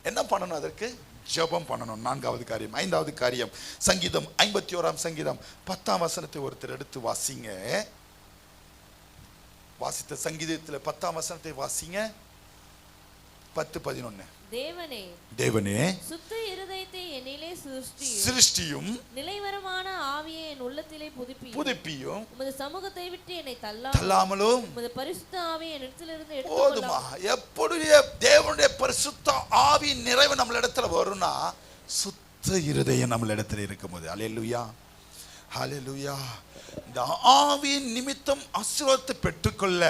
என்ன பண்ணணும்? அதற்கு ஜெபம் பண்ணணும். 4வது காரியம். 5வது காரியம் சங்கீதம் 51 சங்கீதம் 10 வசனத்தை ஒருத்தர் எடுத்து வாசிங்க. வாசித்த சங்கீதத்தில் 10 வசனத்தை வாசிங்க. 10:11. தேவனே சுத்த இருதயத்தை என்னிலே சிருஷ்டியும் நிலைவரமான ஆவியை என் உள்ளத்திலே புதுப்பியும் உமது சமூகத்தை விட்டு என்னை தள்ளாமலும் உமது பரிசுத்த ஆவியை என்னிடத்திலிருந்து போதுமா? எப்பொழுது தேவனுடைய பரிசுத்த ஆவியின் நிறைவு நம்ம இடத்துல வரும்னா சுத்த இருதயம் நம்ம இடத்துல இருக்கும்போது. ஹல்லேலூயா, ஹல்லேலூயா. இந்த ஆவியின் நிமித்தம் ஆசீர்வாதத்தை பெற்றுக்கொள்ள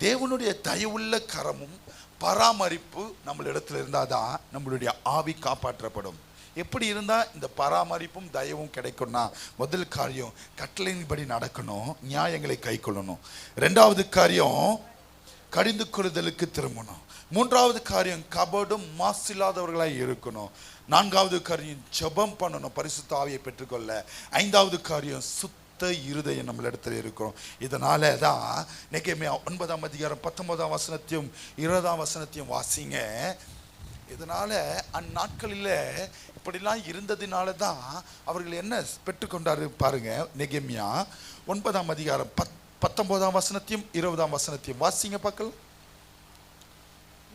தேவனுடைய தயவுள்ள கரமும் பராமரிப்பு நம்மளிடத்தில் இருந்தாதான் நம்மளுடைய ஆவி காப்பாற்றப்படும். எப்படி இருந்தால் இந்த பராமரிப்பும் தயவும் கிடைக்கும்னா, முதல் காரியம் கட்டளையின்படி நடக்கணும், நியாயங்களை கை கொள்ளணும். 2வது காரியம் கடிந்து கொள்ளுதலுக்கு திரும்பணும். 3வது காரியம் கபடும் மாசில்லாதவர்களாய் இருக்கணும். 4வது காரியம் ஜெபம் பண்ணணும் பரிசுத்த ஆவியை பெற்றுக்கொள்ள. 5வது காரியம் சுத்த இருதயம் நம்ம இடத்துல இருக்கிறோம். இதனால தான் நெகேமியா 9 அதிகாரம் 19 வசனத்தையும் 20 வசனத்தையும் வாசிங்க. இதனால அந்நாட்களில் இப்படிலாம் இருந்ததினால தான் அவர்கள் என்ன பெற்றுக்கொண்டாரு பாருங்க. நெகேமியா 9ஆம் அதிகாரம் 19ஆம் வசனத்தையும் 20ஆம் வசனத்தையும் வாசிங்க பார்க்கலாம்.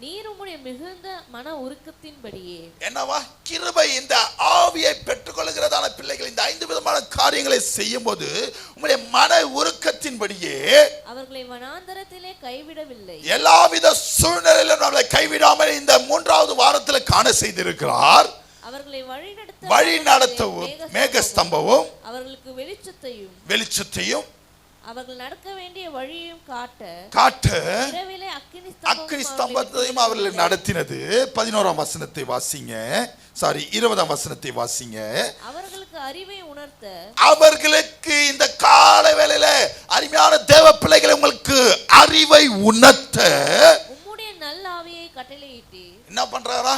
நீர் உம்முடைய மிகுந்த மன உருக்கத்தின்படியே என்னவா கிருபை, இந்த ஆவியை பெற்றுக்கொள்கிறதான பிள்ளைகள் இந்த 5 விதமான காரியங்களை செய்யும் போது உங்களுடைய மன உருக்கத்தின்படியே அவர்களை வனாந்தரத்திலே கைவிடவில்லை. எல்லாவித சூழ்நிலையிலும் நம்மளை கைவிடாமல் இந்த 3வது வாரத்தில் காண செய்திருக்கிறார். அவர்களை வழி நடத்தவும் மேகஸ்தம்பமும் அவர்களுக்கு வெளிச்சத்தையும் அவர்கள் நடக்க வேண்டிய வழியையும் காட்ட இரவிலே அக்கினி ஸ்தம்பத்தையும் அவர்களை நடத்தினது. 11ஆம் வசனத்தை வாசிங்க. 20ஆம் வசனத்தை வாசிங்க. அவர்களுக்கு அறிவை உணர்த்த, அவர்களுக்கு இந்த கால வேளையில அருமையான தேவ பிள்ளைகளை உங்களுக்கு அறிவை உணர்த்த உம்முடைய நல்ல ஆவியை கட்டளையிட்டு என்ன பண்றாரா?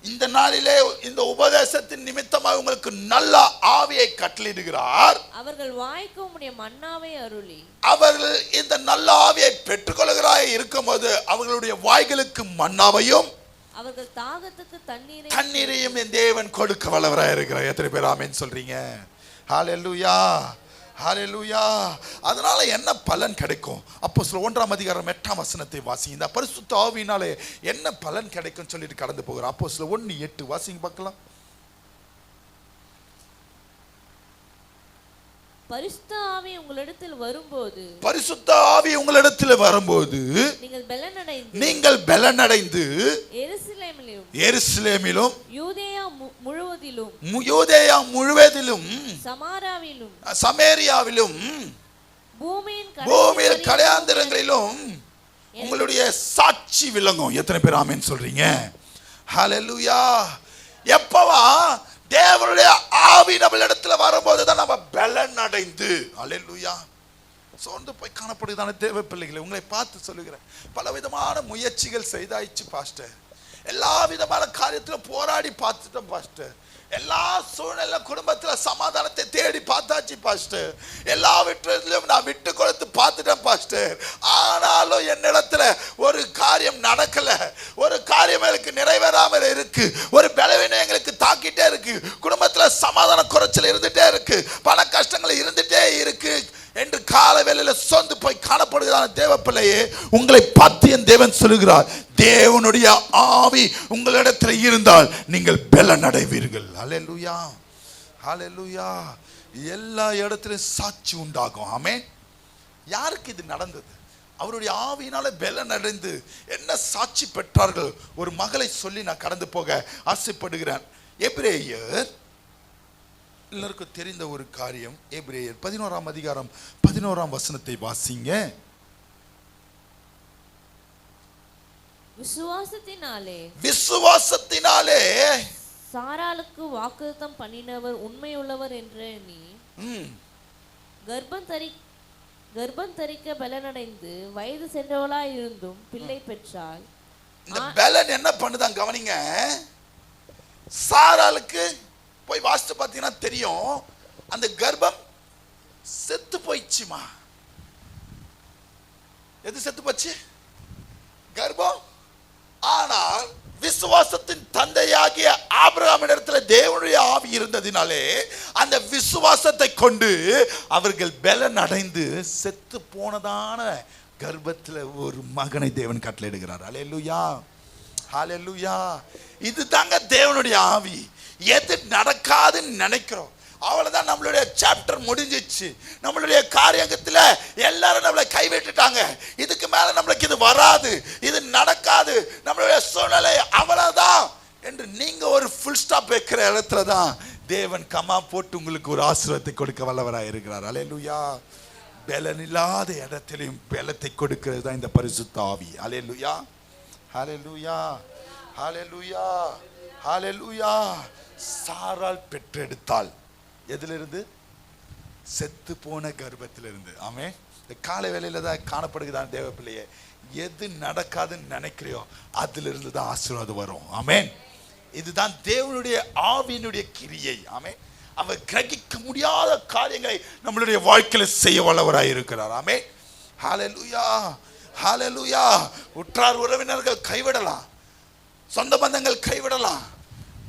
இந்த நாளிலே இந்த உபதேசத்தின் நிமித்தமாக உங்களுக்கு நல்ல ஆவியை கட்டளையிடுகிறார். அவர்கள் வாய்க்கு உம்முடைய மன்னாவை அருளி, அவர்கள் இந்த நல்ல ஆவியை பெற்றுக்கொள்கிறாய் இருக்கும்போது அவர்களுடைய வாய்களுக்கு மன்னாவையும் அவர்கள் தாகத்துக்கு தண்ணீரையும் என் தேவன் கொடுக்க வல்லவராய் இருக்கிறார். எத்தனை பேர் ஆமென் சொல்றீங்க? ஹல்லேலூயா, ஹல்லேலூயா. அதனால என்ன பலன் கிடைக்கும்? அப்போஸ்தலர் 1ஆம் அதிகாரம் 8ஆம் வசனத்தை வாசிங்க. இந்த பரிசுத்த ஆவியினாலே என்ன பலன் கிடைக்கும் சொல்லிட்டு கடந்து போகிறார். அப்போஸ்தலர் 1:8 வாசிங்க பார்க்கலாம். பரிசுத்த ஆவி உங்களிடத்தில் வரும்போது நீங்கள் பலனடைந்து எருசலேமிலும் யூதேயா முழுவதிலும் சமேரியாவிலும் பூமியின் கடையாந்திரங்களிலும் உங்களுடைய சாட்சி விளங்கும். எத்தனை பேர் ஆமென் சொல்றீங்க? ஹல்லேலூயா. எப்பவா தேவனுடைய ஆவி நம்மளிடத்துல வரும்போது தான் நம்ம பலன் அடைந்து, ஹல்லேலூயா, சோர்ந்து போய் காணப்படுதான தேவ பிள்ளைகளை உங்களை பார்த்து சொல்லுகிறேன். பல விதமான முயற்சிகள் செய்தாயிச்சு பாஸ்டர். எல்லா விதமான காரியத்திலும் போராடி பார்த்துட்டோம் பாஸ்டர். எல்லா சூழ்நிலை குடும்பத்தில் சமாதானத்தை தேடி பார்த்தாச்சு பாஸ்டர். எல்லா வீட்டிலும் நான் விட்டு கொடுத்து பார்த்துட்டேன் பாஸ்டர். ஆனாலும் என்னிடத்துல ஒரு காரியம் நடக்கல, ஒரு காரியம் எனக்கு நிறைவேறாமல் இருக்கு, ஒரு பலவீனம் எங்களுக்கு தாக்கிட்டே இருக்கு, குடும்பத்தில் சமாதான குறைச்சல் இருந்துட்டே இருக்கு, பல கஷ்டங்கள் இருந்துட்டே இருக்கு என்று கால வேளையில சொந்து போய் காணப்படுகிறான தேவ பிள்ளையே, உங்களை பார்த்து என் தேவன் சொல்லுகிறார், தேவனுடைய ஆவி உங்களிடத்தில் இருந்தால் நீங்கள் பலன் அடைவீர்கள். ஹல்லேலூயா, ஹல்லேலூயா. எல்லா இடத்திலும் சாட்சி உண்டாகும். ஆமென். யாருக்கு இது நடந்தது? அவருடைய ஆவியினால பலன் அடைந்து என்ன சாட்சி பெற்றார்கள்? ஒரு மகளை சொல்லி நான் கடந்து போக ஆசைப்படுகிறேன். எபிரேயர் எல்லாருக்கும் தெரிந்த ஒரு காரியம். எபிரேயர் 11ஆம் அதிகாரம் 11ஆம் வசனத்தை வாசிங்க. விசுவாசத்தினாலே சாராளுக்கு வாக்குத்தத்தம் பண்ணினவர் உண்மையுள்ளவர் என்று நீ கர்ப்பம் தரிக்க பலனடைந்து வயது சென்றவளாய் இருந்தும் பிள்ளை பெற்றாள். இந்த பலன் என்ன பண்ணுதான் கவனிங்க. சாராளுக்கு போய் வாசித்து பார்த்தீங்கன்னா தெரியும், அந்த கர்ப்பம் செத்து போயிடுச்சுமா. எது செத்து போச்சு? கர்ப்பம். ஆனால் விசுவாசத்தின் தந்தையாகிய ஆபிரகாமிடத்தில் தேவனுடைய ஆவி இருந்ததினாலே அந்த விசுவாசத்தை கொண்டு அவர்கள் பலன் அடைந்து செத்து போனதான கர்ப்பத்தில் ஒரு மகனை தேவன் கட்டளையிடுகிறார். ஹல்லேலூயா, ஹல்லேலூயா. இது தாங்க தேவனுடைய ஆவி. எது நடக்காதுன்னு நினைக்கிறோம், அவ்வளவுதான் நம்மளுடைய சாப்டர் முடிஞ்சிச்சு. நம்மளுடைய காரியத்தில் எல்லாரும் நம்மளை கைவிட்டுட்டாங்க, இதுக்கு மேல நம்மளுக்கு இது வராது, இது நடக்காது, நம்மளுடைய சூழ்நிலை அவ்வளவுதான் என்று நீங்க ஒரு ஃபுல் ஸ்டாப் வைக்கிற இடத்துல தான் தேவன் கமா போட்டு உங்களுக்கு ஒரு ஆசீர்வாதத்தை கொடுக்க வல்லவராய் இருக்கிறார். ஹல்லேலூயா. பலன் இல்லாத இடத்திலையும் பலத்தை கொடுக்கிறது தான் இந்த பரிசுத்த ஆவி. ஹல்லேலூயா, ஹல்லேலூயா, ஹல்லேலூயா, ஹல்லேலூயா. சாராள் பெற்றெடுத்தாள் எதிலிருந்து? செத்து போன கர்ப்பத்திலிருந்து. ஆமென். இந்த காலை வேளையில தான் காணப்படுகிறான் தேவ பிள்ளையே. எது நடக்காதுன்னு நினைக்கிறியோ அதிலிருந்து தான் ஆசீர்வாதம் வரும். ஆமென். இதுதான் தேவனுடைய ஆவியினுடைய கிரியை. ஆமென். அவர் கிரகிக்க முடியாத காரியங்களை நம்மளுடைய வாழ்க்கையில செய்ய வல்லவராய் இருக்கிறார். ஆமென். ஹல்லேலூயா, ஹல்லேலூயா. உற்றார் உறவினர்கள் கைவிடலாம், சொந்த பந்தங்கள் கைவிடலாம்,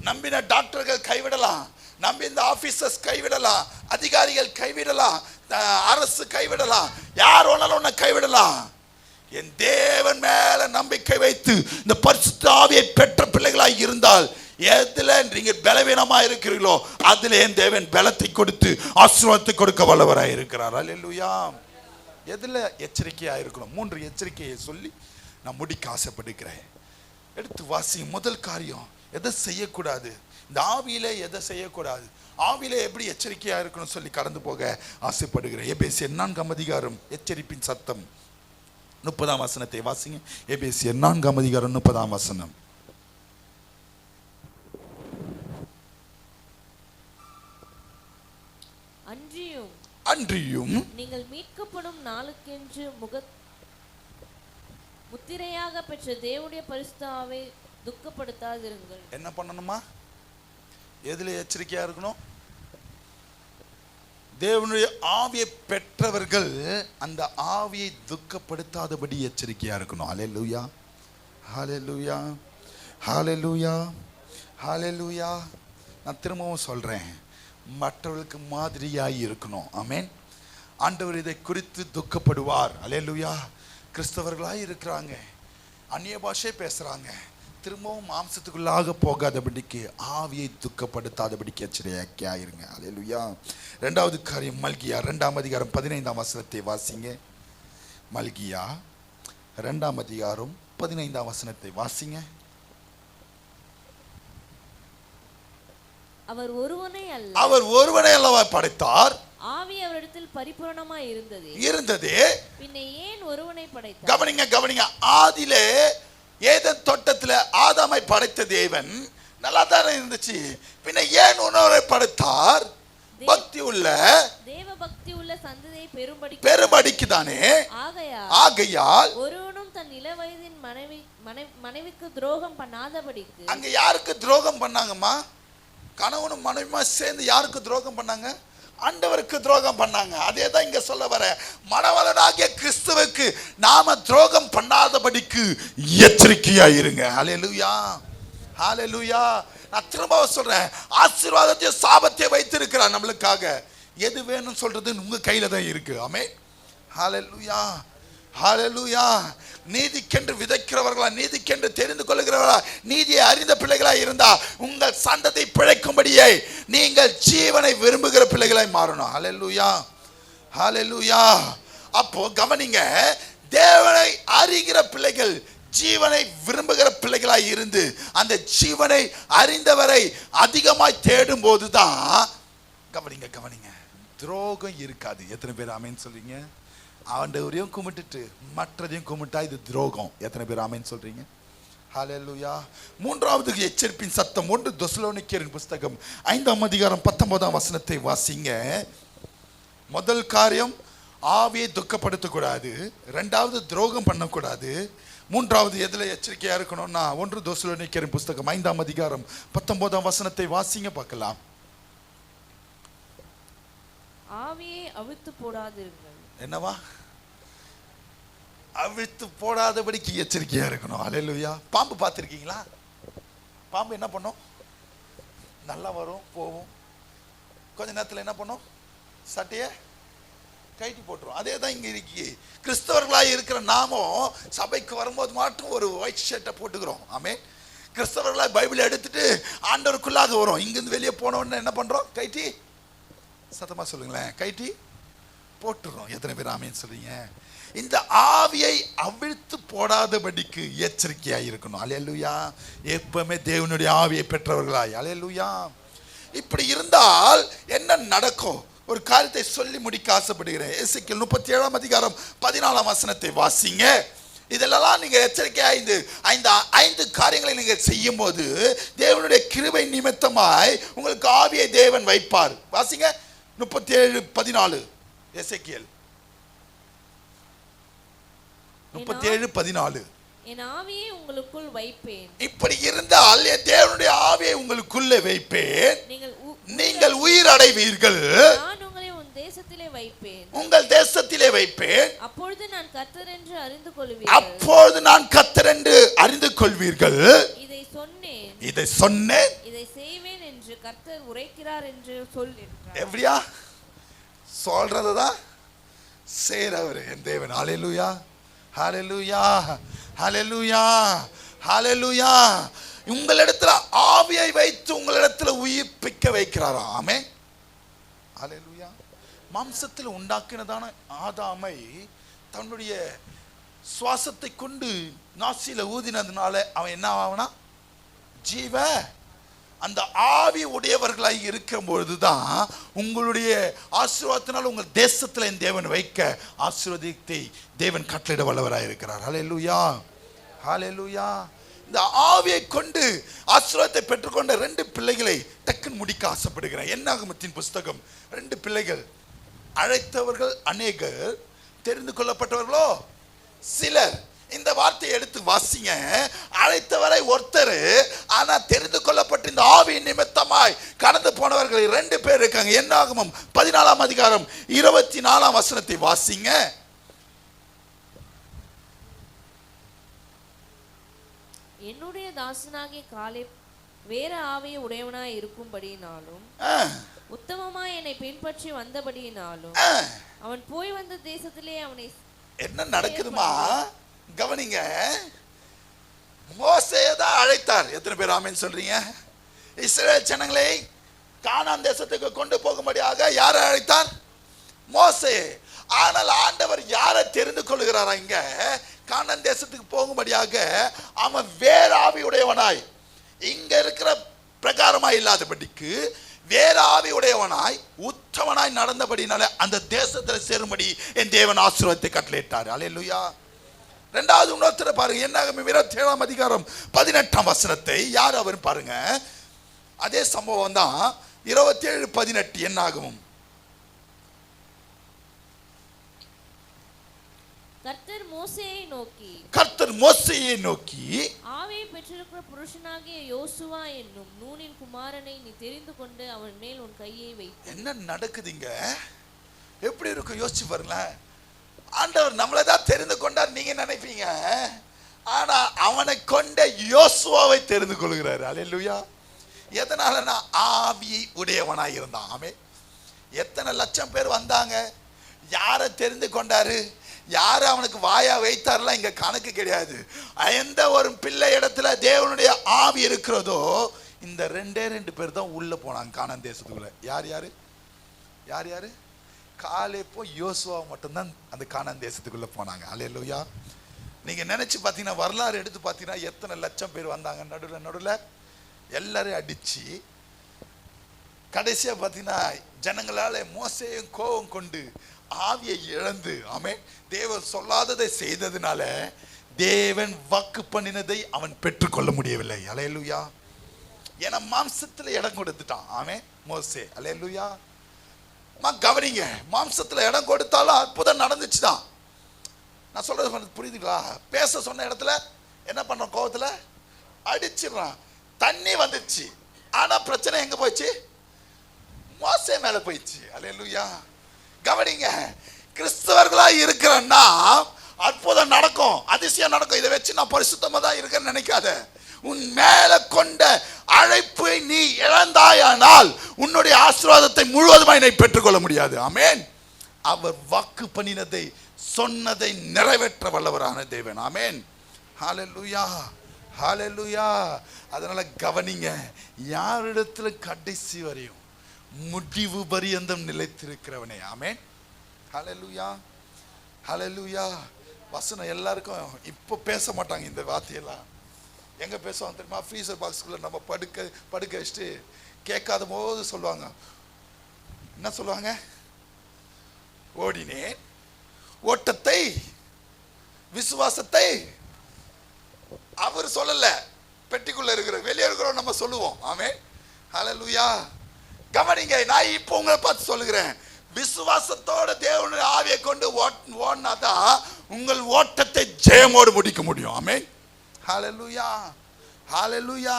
நம்பின டாக்டர்கள் கைவிடலாம், நம்பின ஆபீசர்ஸ் கைவிடலாம், அதிகாரிகள் கைவிடலாம், அரசு கைவிடலாம், யார் வேணாலும் உன்னை கைவிடலாம். என் தேவன் மேல நம்பிக்கை வைத்து இந்த பரிசுத்த ஆவியை பெற்ற பிள்ளைகளாய் இருந்தால், எதுல நீங்க பலவீனமா இருக்கிறீர்களோ அதுல என் தேவன் பலத்தை கொடுத்து ஆசீர்வாதத்தை கொடுக்க வல்லவராய் இருக்கிறார். அல்லேலூயா. எதுல எச்சரிக்கையா இருக்கணும்? 3 எச்சரிக்கையை சொல்லி நான் முடிக்க ஆசைப்படுகிறேன். எடுத்து வாசி. முதல் காரியம், எதை செய்யக்கூடாது, இந்த ஆவியில எதை செய்யக்கூடாது, ஆவியில எப்படி எச்சரிக்கையா இருக்கணும் சொல்லி கடந்து போக ஆசைப்படுகிறேன். எபேசியர் 4ஆம் அதிகாரம் எச்சரிப்பின் சத்தம் 30ஆம் வசனத்தை வாசிங்க. எபேசியர் 4ஆம் அதிகாரம் 30ஆம் வசனம். அன்றியும் நீங்கள் மீட்கப்படும் நாளுக்கென்று முத்திரையாக பெற்ற தேவனுடைய பரிசுத்த ஆவியை துக்கப்படுத்தாதிருங்கள். என்ன பண்ணணுமா? எதுல எச்சரிக்கையா இருக்கணும்? தேவனுடைய ஆவியை பெற்றவர்கள் அந்த ஆவியை துக்கப்படுத்தாதபடி எச்சரிக்கையா இருக்கணும். ஹல்லேலூயா, ஹல்லேலூயா, ஹல்லேலூயா, ஹல்லேலூயா. நான் திரும்பவும் சொல்றேன், மற்றவர்களுக்கு மாதிரியாய் இருக்கணும். ஆமென். ஆண்டவர் இதை குறித்து துக்கப்படுவார். அல்லேலூயா. கிறிஸ்தவர்களாய் இருக்கிறாங்க, அந்நிய பாஷை பேசுறாங்க, திரும்பவும் மாம்சத்துக்குள்ளாக போகாதபடிக்கு, ஆவியை துக்கப்படுத்தாதபடிக்கு எச்சரிக்கையா இருங்க. அல்லேலூயா. 2வது காரியம், மல்கியா 2ஆம் அதிகாரம் 15ஆம் வசனத்தை வாசிங்க. மல்கியா 2ஆம் அதிகாரம் 15ஆம் வசனத்தை வாசிங்க. அவர் ஒருவனை அல்லவா படைத்தார், ஆவி அவரிடத்தில் பரிபூரணமாய் இருந்தது, பின்ன ஏன் ஒருவனை படைத்தார்? கவனிங்க. ஆதியிலே ஏதேன் தோட்டத்தில் ஆதாமை படைத்த தேவன் நல்லா தானே இருந்துச்சு, பின்ன ஏன் ஒருவரை படைத்தார்? தேவ பக்தி உள்ள சந்ததியை பெரும்படிக்கு தானே. ஆகையால் ஒருவனும் தன் இள வயதின் மனைவிக்கு துரோகம் பண்ணாதபடிக்கு. அங்க யாருக்கு துரோகம் பண்ணாங்கம்மா? கணவனும் மனைவியுமா சேர்ந்து யாருக்கு துரோகம் பண்ணாங்க? ஆண்டவருக்கு துரோகம் பண்ணாங்க. அதே தான் இங்க சொல்ல வர, மணவாளனாகிய கிறிஸ்துவுக்கு நாம துரோகம் பண்ணாதபடிக்கு எச்சரிக்கையா இருங்க. ஹல்லேலூயா, ஹல்லேலூயா. நான் திரும்ப சொல்றேன், ஆசீர்வாதத்தையும் சாபத்தையும் வைத்திருக்கிறார் நம்மளுக்காக. எது வேணும்னு சொல்றது உங்க கையில தான் இருக்கு. ஆமென், ஹல்லேலூயா, ஹல்லேலூயா. நீதிக்கென்று விதைக்கிறவர்களா, நீதிக்கென்று தெரிந்து கொள்ளுகிறவர்களா, நீதியை அறிந்த பிள்ளைகளா இருந்தா உங்கள் சந்தத்தை பிழைக்கும்படியே நீங்கள் ஜீவனை விரும்புகிற பிள்ளைகளாய் மாறணும். ஹல்லேலூயா, ஹல்லேலூயா. அப்போ கவனிங்க, தேவனை அறிகிற பிள்ளைகள் ஜீவனை விரும்புகிற பிள்ளைகளாய் இருந்து அந்த ஜீவனை அறிந்தவரை அதிகமாய் தேடும் போதுதான், கவனிங்க, துரோகம் இருக்காது. எத்தனை பேர் ஆமென் சொல்றீங்க? ஆண்டவரையும் கும்பிட்டுட்டு மற்றதையும் கும்பிட்டா இது துரோகம். எத்தனை பேர் ஆமென் சொல்றீங்க? ஹல்லேலூயா. 3வது எச்சரிப்பின் சத்தம் 1 தெசலோனிக்கேயரின் புத்தகம் 5ஆம் அதிகாரம் 19ஆம் வசனத்தை வாசிங்க. முதல் காரியம், ஆவியை துக்கப்படுத்தக்கூடாது. 2வது துரோகம் பண்ணக்கூடாது. 3வது எதுல எச்சரிக்கையா இருக்கணும்னா 1 தெசலோனிக்கேயரின் புத்தகம் 5ஆம் அதிகாரம் 19ஆம் வசனத்தை வாசிங்க பார்க்கலாம். ஆவியை அவிழ்த்து போடாதிருங்கள். என்னவா? அவிழ்த்து போடாதபடிக்கு எச்சரிக்கையா இருக்கணும். அல்லேலூயா. பாம்பு பார்த்திருக்கீங்களா? பாம்பு என்ன பண்ணும்? நல்லா வரும், போகும், கொஞ்ச நேரத்தில் என்ன பண்ணும்? சட்டைய கைட்டி போட்டுரும். அதே தான் இங்க இருக்கு. கிறிஸ்தவர்களாக இருக்கிற நாமும் சபைக்கு வரும்போது மட்டும் ஒரு ஒயிட் ஷர்ட்டை போட்டுக்கிறோம். ஆமென். கிறிஸ்தவர்களாக பைபிளை எடுத்துட்டு ஆண்டவருக்குள்ளாக வரும். இங்கிருந்து வெளியே போனோன்னு என்ன பண்றோம்? கைட்டி, சத்தமா சொல்லுங்களேன், கைட்டி போட்டுறோம். எத்தனை பேர் ஆமென் சொல்றீங்க? இந்த ஆவியை அவிழ்த்து போடாதபடிக்கு எச்சரிக்கையா இருக்கணும். அல்லேலூயா. எப்பவுமே தேவனுடைய ஆவியை பெற்றவர்களாய். அல்லேலூயா. இப்படி இருந்தால் என்ன நடக்கும்? ஒரு காரியத்தை சொல்லி முடிக்க ஆசைப்படுகிறேன். எசேக்கியேல் 37ஆம் அதிகாரம் 14ஆம் வசனத்தை வாசிங்க. இதெல்லாம் நீங்க எச்சரிக்கையா இந்த 5 காரியங்களை நீங்க செய்யும் போது தேவனுடைய கிருபை நிமித்தமாய் உங்களுக்கு ஆவியை தேவன் வைப்பார். வாசிங்க 37:14. எசேக்கியேல் 37:14. என் ஆவியை உங்களுக்குள் வைப்பேன். இப்படி இருந்தால் என் தேவனுடைய ஆவியை உங்களுக்குள்ளே வைப்பேன், நீங்கள் உயிர் அடைவீர்கள். நான் உங்களை உன் தேசத்திலே வைப்பேன், உங்கள் தேசத்திலே வைப்பேன். அப்பொழுது நான் கர்த்தர் என்று அறிந்து கொள்வீர்கள். அப்பொழுது நான் கர்த்தர் என்று அறிந்து கொள்வீர்கள். இதை இதை சொன்னேன் இதை செய்வேன் என்று கர்த்தர் உரைக்கிறார் என்று சொல் என்றார். எப்படியா சொல்றதுதான் செய்றவர் என் தேவன். ஹல்லேலூயா, ஹல்லேலூயா, ஹல்லேலூயா, ஹல்லேலூயா. உங்களிடத்துல ஆவியை வைத்து உங்களிடத்துல உயிர்ப்பிக்க வைக்கிறாரா? ஆமென், ஹல்லேலூயா. மாம்சத்தில் உண்டாக்கினதான ஆதாமை தன்னுடைய சுவாசத்தை கொண்டு நாசியில ஊதினதுனால அவன் என்ன ஆவனா? ஜீவ அந்த ஆவி உடையவர்களாய் இருக்கும் பொழுதுதான் உங்களுடைய ஆசீர்வாதத்தினால் உங்கள் தேசத்தில் என் தேவன் வைக்க ஆசீர்வாதத்தை தேவன் கட்டளையிட வல்லவராய் இருக்கிறார். ஹல்லேலூயா, ஹல்லேலூயா. இந்த ஆவியை கொண்டு ஆசீர்வாதத்தை பெற்றுக்கொண்ட 2 பிள்ளைகளை டக்குன்னு முடிக்க ஆசைப்படுகிறேன். என்னாகமத்தின் புஸ்தகம் 2 பிள்ளைகள். அழைத்தவர்கள் அநேகர், தெரிந்து கொள்ளப்பட்டவர்களோ சிலர். இந்த வார்த்தையை எடுத்து வாசிங்க. அழைத்தவரை ஒருத்தர், ஆனா தெரிந்து கொள்ளப்பட்ட இந்த ஆவி நிமித்தமாய் கடந்து போனவர்கள் 2 பேர் இருக்காங்க. என்னாகமம் 14ஆம் அதிகாரம் 24ஆம் வசனத்தை வாசிங்க. என்னுடைய தாசனாகிய காலேப் வேற ஆவியை உடையவனாய் இருக்கும்படியினாலும் உத்தமமாய் என்னை பின்பற்றி வந்தபடியினாலும் அவன் போய் வந்த தேசத்திலே அவனை. என்ன நடக்குதுமா கவனிங்க. மோசேயை தான் அழைத்தார். எத்தனை பேர் ஆமென் சொல்றீங்க? இஸ்ரவேல் ஜனங்களை கானான் தேசத்துக்கு கொண்டு போகும்படியாக யாரை அழைத்தார்? மோசே. ஆனால் ஆண்டவர் யாரை தெரிந்து கொள்கிறாரா? இங்க கானான் தேசத்துக்கு போகும்படியாக அவன் வேற ஆவியுடையவனாய், இங்க இருக்கிற பிரகாரமாய் இல்லாதபடிக்கு வேற ஆவியுடையவனாய் உத்தமனாய் நடந்தபடினால அந்த தேசத்தில் சேரும்படி என் தேவன் ஆசீர்வாதத்தை கட்டளையிட்டார். அல்லேலூயா. 2வது இன்னொருத்தரை பாருங்க. என்னாகமம் 27ஆம் அதிகாரம் 18ஆம் வசனத்தை யார் அவர் பாருங்க. அதே சம்பவம் தான். 27:18 என்னாகமம். கர்த்தர் மோசேயை நோக்கி ஆவியை பெற்றிருக்கிற புருஷனாகிய யோசுவா என்னும் நூனின் குமாரனை நீ தெரிந்து கொண்டு அவன் மேல் உன் கையை வை. என்ன நடக்குதுங்க? எப்படி இருக்கும் யோசிச்சு பாருங்களேன். ஆண்டவர் நம்மளை தான் தெரிந்து கொண்டார் நீங்க நினைப்பீங்க. ஆனா அவனை கொண்ட யோசுவாவை தெரிந்து கொள்கிறாரு. அல்லேலூயா. எதனாலனா ஆவி உடையவனாய் இருந்தான். ஆமே. எத்தனை லட்சம் பேர் வந்தாங்க, யாரை தெரிந்து கொண்டாரு, யாரு அவனுக்கு வாயா வைத்தார்லாம் இங்க கணக்கு கிடையாது. எந்த ஒரு பிள்ளை இடத்துல தேவனுடைய ஆவி இருக்கிறதோ இந்த 2 பேர் தான் உள்ள போனாங்க கானான் தேசத்துக்குள்ள. யார் யாரு? யார் யாரு? காலேப்போ யோசுவா மட்டும்தான் அந்த கானான் தேசத்துக்குள்ள போனாங்க. அல்லேலூயா. நீங்க நினைச்சு பார்த்தீங்கன்னா, வரலாறு எடுத்து பார்த்தீங்கன்னா எத்தனை லட்சம் பேர் வந்தாங்க. நடுவில் எல்லாரையும் அடிச்சு கடைசியா பார்த்தீங்கன்னா ஜனங்களால மோசேயும் கோபம் கொண்டு ஆவியை இழந்து, ஆமே, தேவன் சொல்லாததை செய்ததுனால தேவன் வாக்கு பண்ணினதை அவன் பெற்றுக்கொள்ள முடியவில்லை. அல்லேலூயா. ஏன்னா மாம்சத்துல இடம் கொடுத்துட்டான். ஆமே மோசே. அல்லேலூயா. கவனிங்க. மாம்சத்துல இடம் கொடுத்தாலும் அற்புதம் நடந்துச்சுதான். நான் சொல்றது புரியுதுங்களா? பேச சொன்ன இடத்துல என்ன பண்றான்? கோபத்துல அடிச்சிடறான். தண்ணி வந்துச்சு. ஆனா பிரச்சனை எங்க போயிடுச்சு? மோசே மேல போயிடுச்சு. அல்லேலூயா. கவனிங்க. கிறிஸ்தவர்களா இருக்கிறன்னா அற்புதம் நடக்கும், அதிசயம் நடக்கும். இதை வச்சு நான் பரிசுத்தமா தான் இருக்கேன்னு நினைக்காத. உன் மேல கொண்ட அழைப்பை நீ இழந்தாயானால் உன்னுடைய ஆசீர்வாதத்தை முழுவதுமாய் நீ பெற்றுக்கொள்ள முடியாது. ஆமென். அவர் வாக்கு பண்ணினதை சொன்னதை நிறைவேற்ற வல்லவரான தேவன். ஆமென். ஹல்லேலூயா, ஹல்லேலூயா. அதனால கவனிங்க. யாரிடத்துல கடைசி வரையும் முடிவு பரியந்தம் நிலைத்திருக்கிறவனே. ஆமென். ஹல்லேலூயா, ஹல்லேலூயா. வசனம் எல்லாருக்கும் இப்போ பேச மாட்டாங்க இந்த வார்த்தையெல்லாம். எங்க பேசுவாங்க தெரியுமா? ஃப்ரீசர் பாக்ஸ்குள்ள நம்ம படுக்க வச்சுட்டு கேட்காத போது சொல்லுவாங்க. என்ன சொல்லுவாங்க? ஓடினேன் ஓட்டத்தை விசுவாசத்தை. அவர் சொல்லல, பெட்டிக்குள்ள இருக்கிற வெளியே இருக்கிறோம் நம்ம சொல்லுவோம். ஆமென். ஹல்லேலூயா. கவனிங்க. நான் இப்போ உங்களை பார்த்து சொல்லுகிறேன். விசுவாசத்தோட தேவனுடைய ஆவியை கொண்டு ஓடினாதான் உங்கள் ஓட்டத்தை ஜெயமோடு முடிக்க முடியும். ஆமென். ஹல்லேலூயா, ஹல்லேலூயா.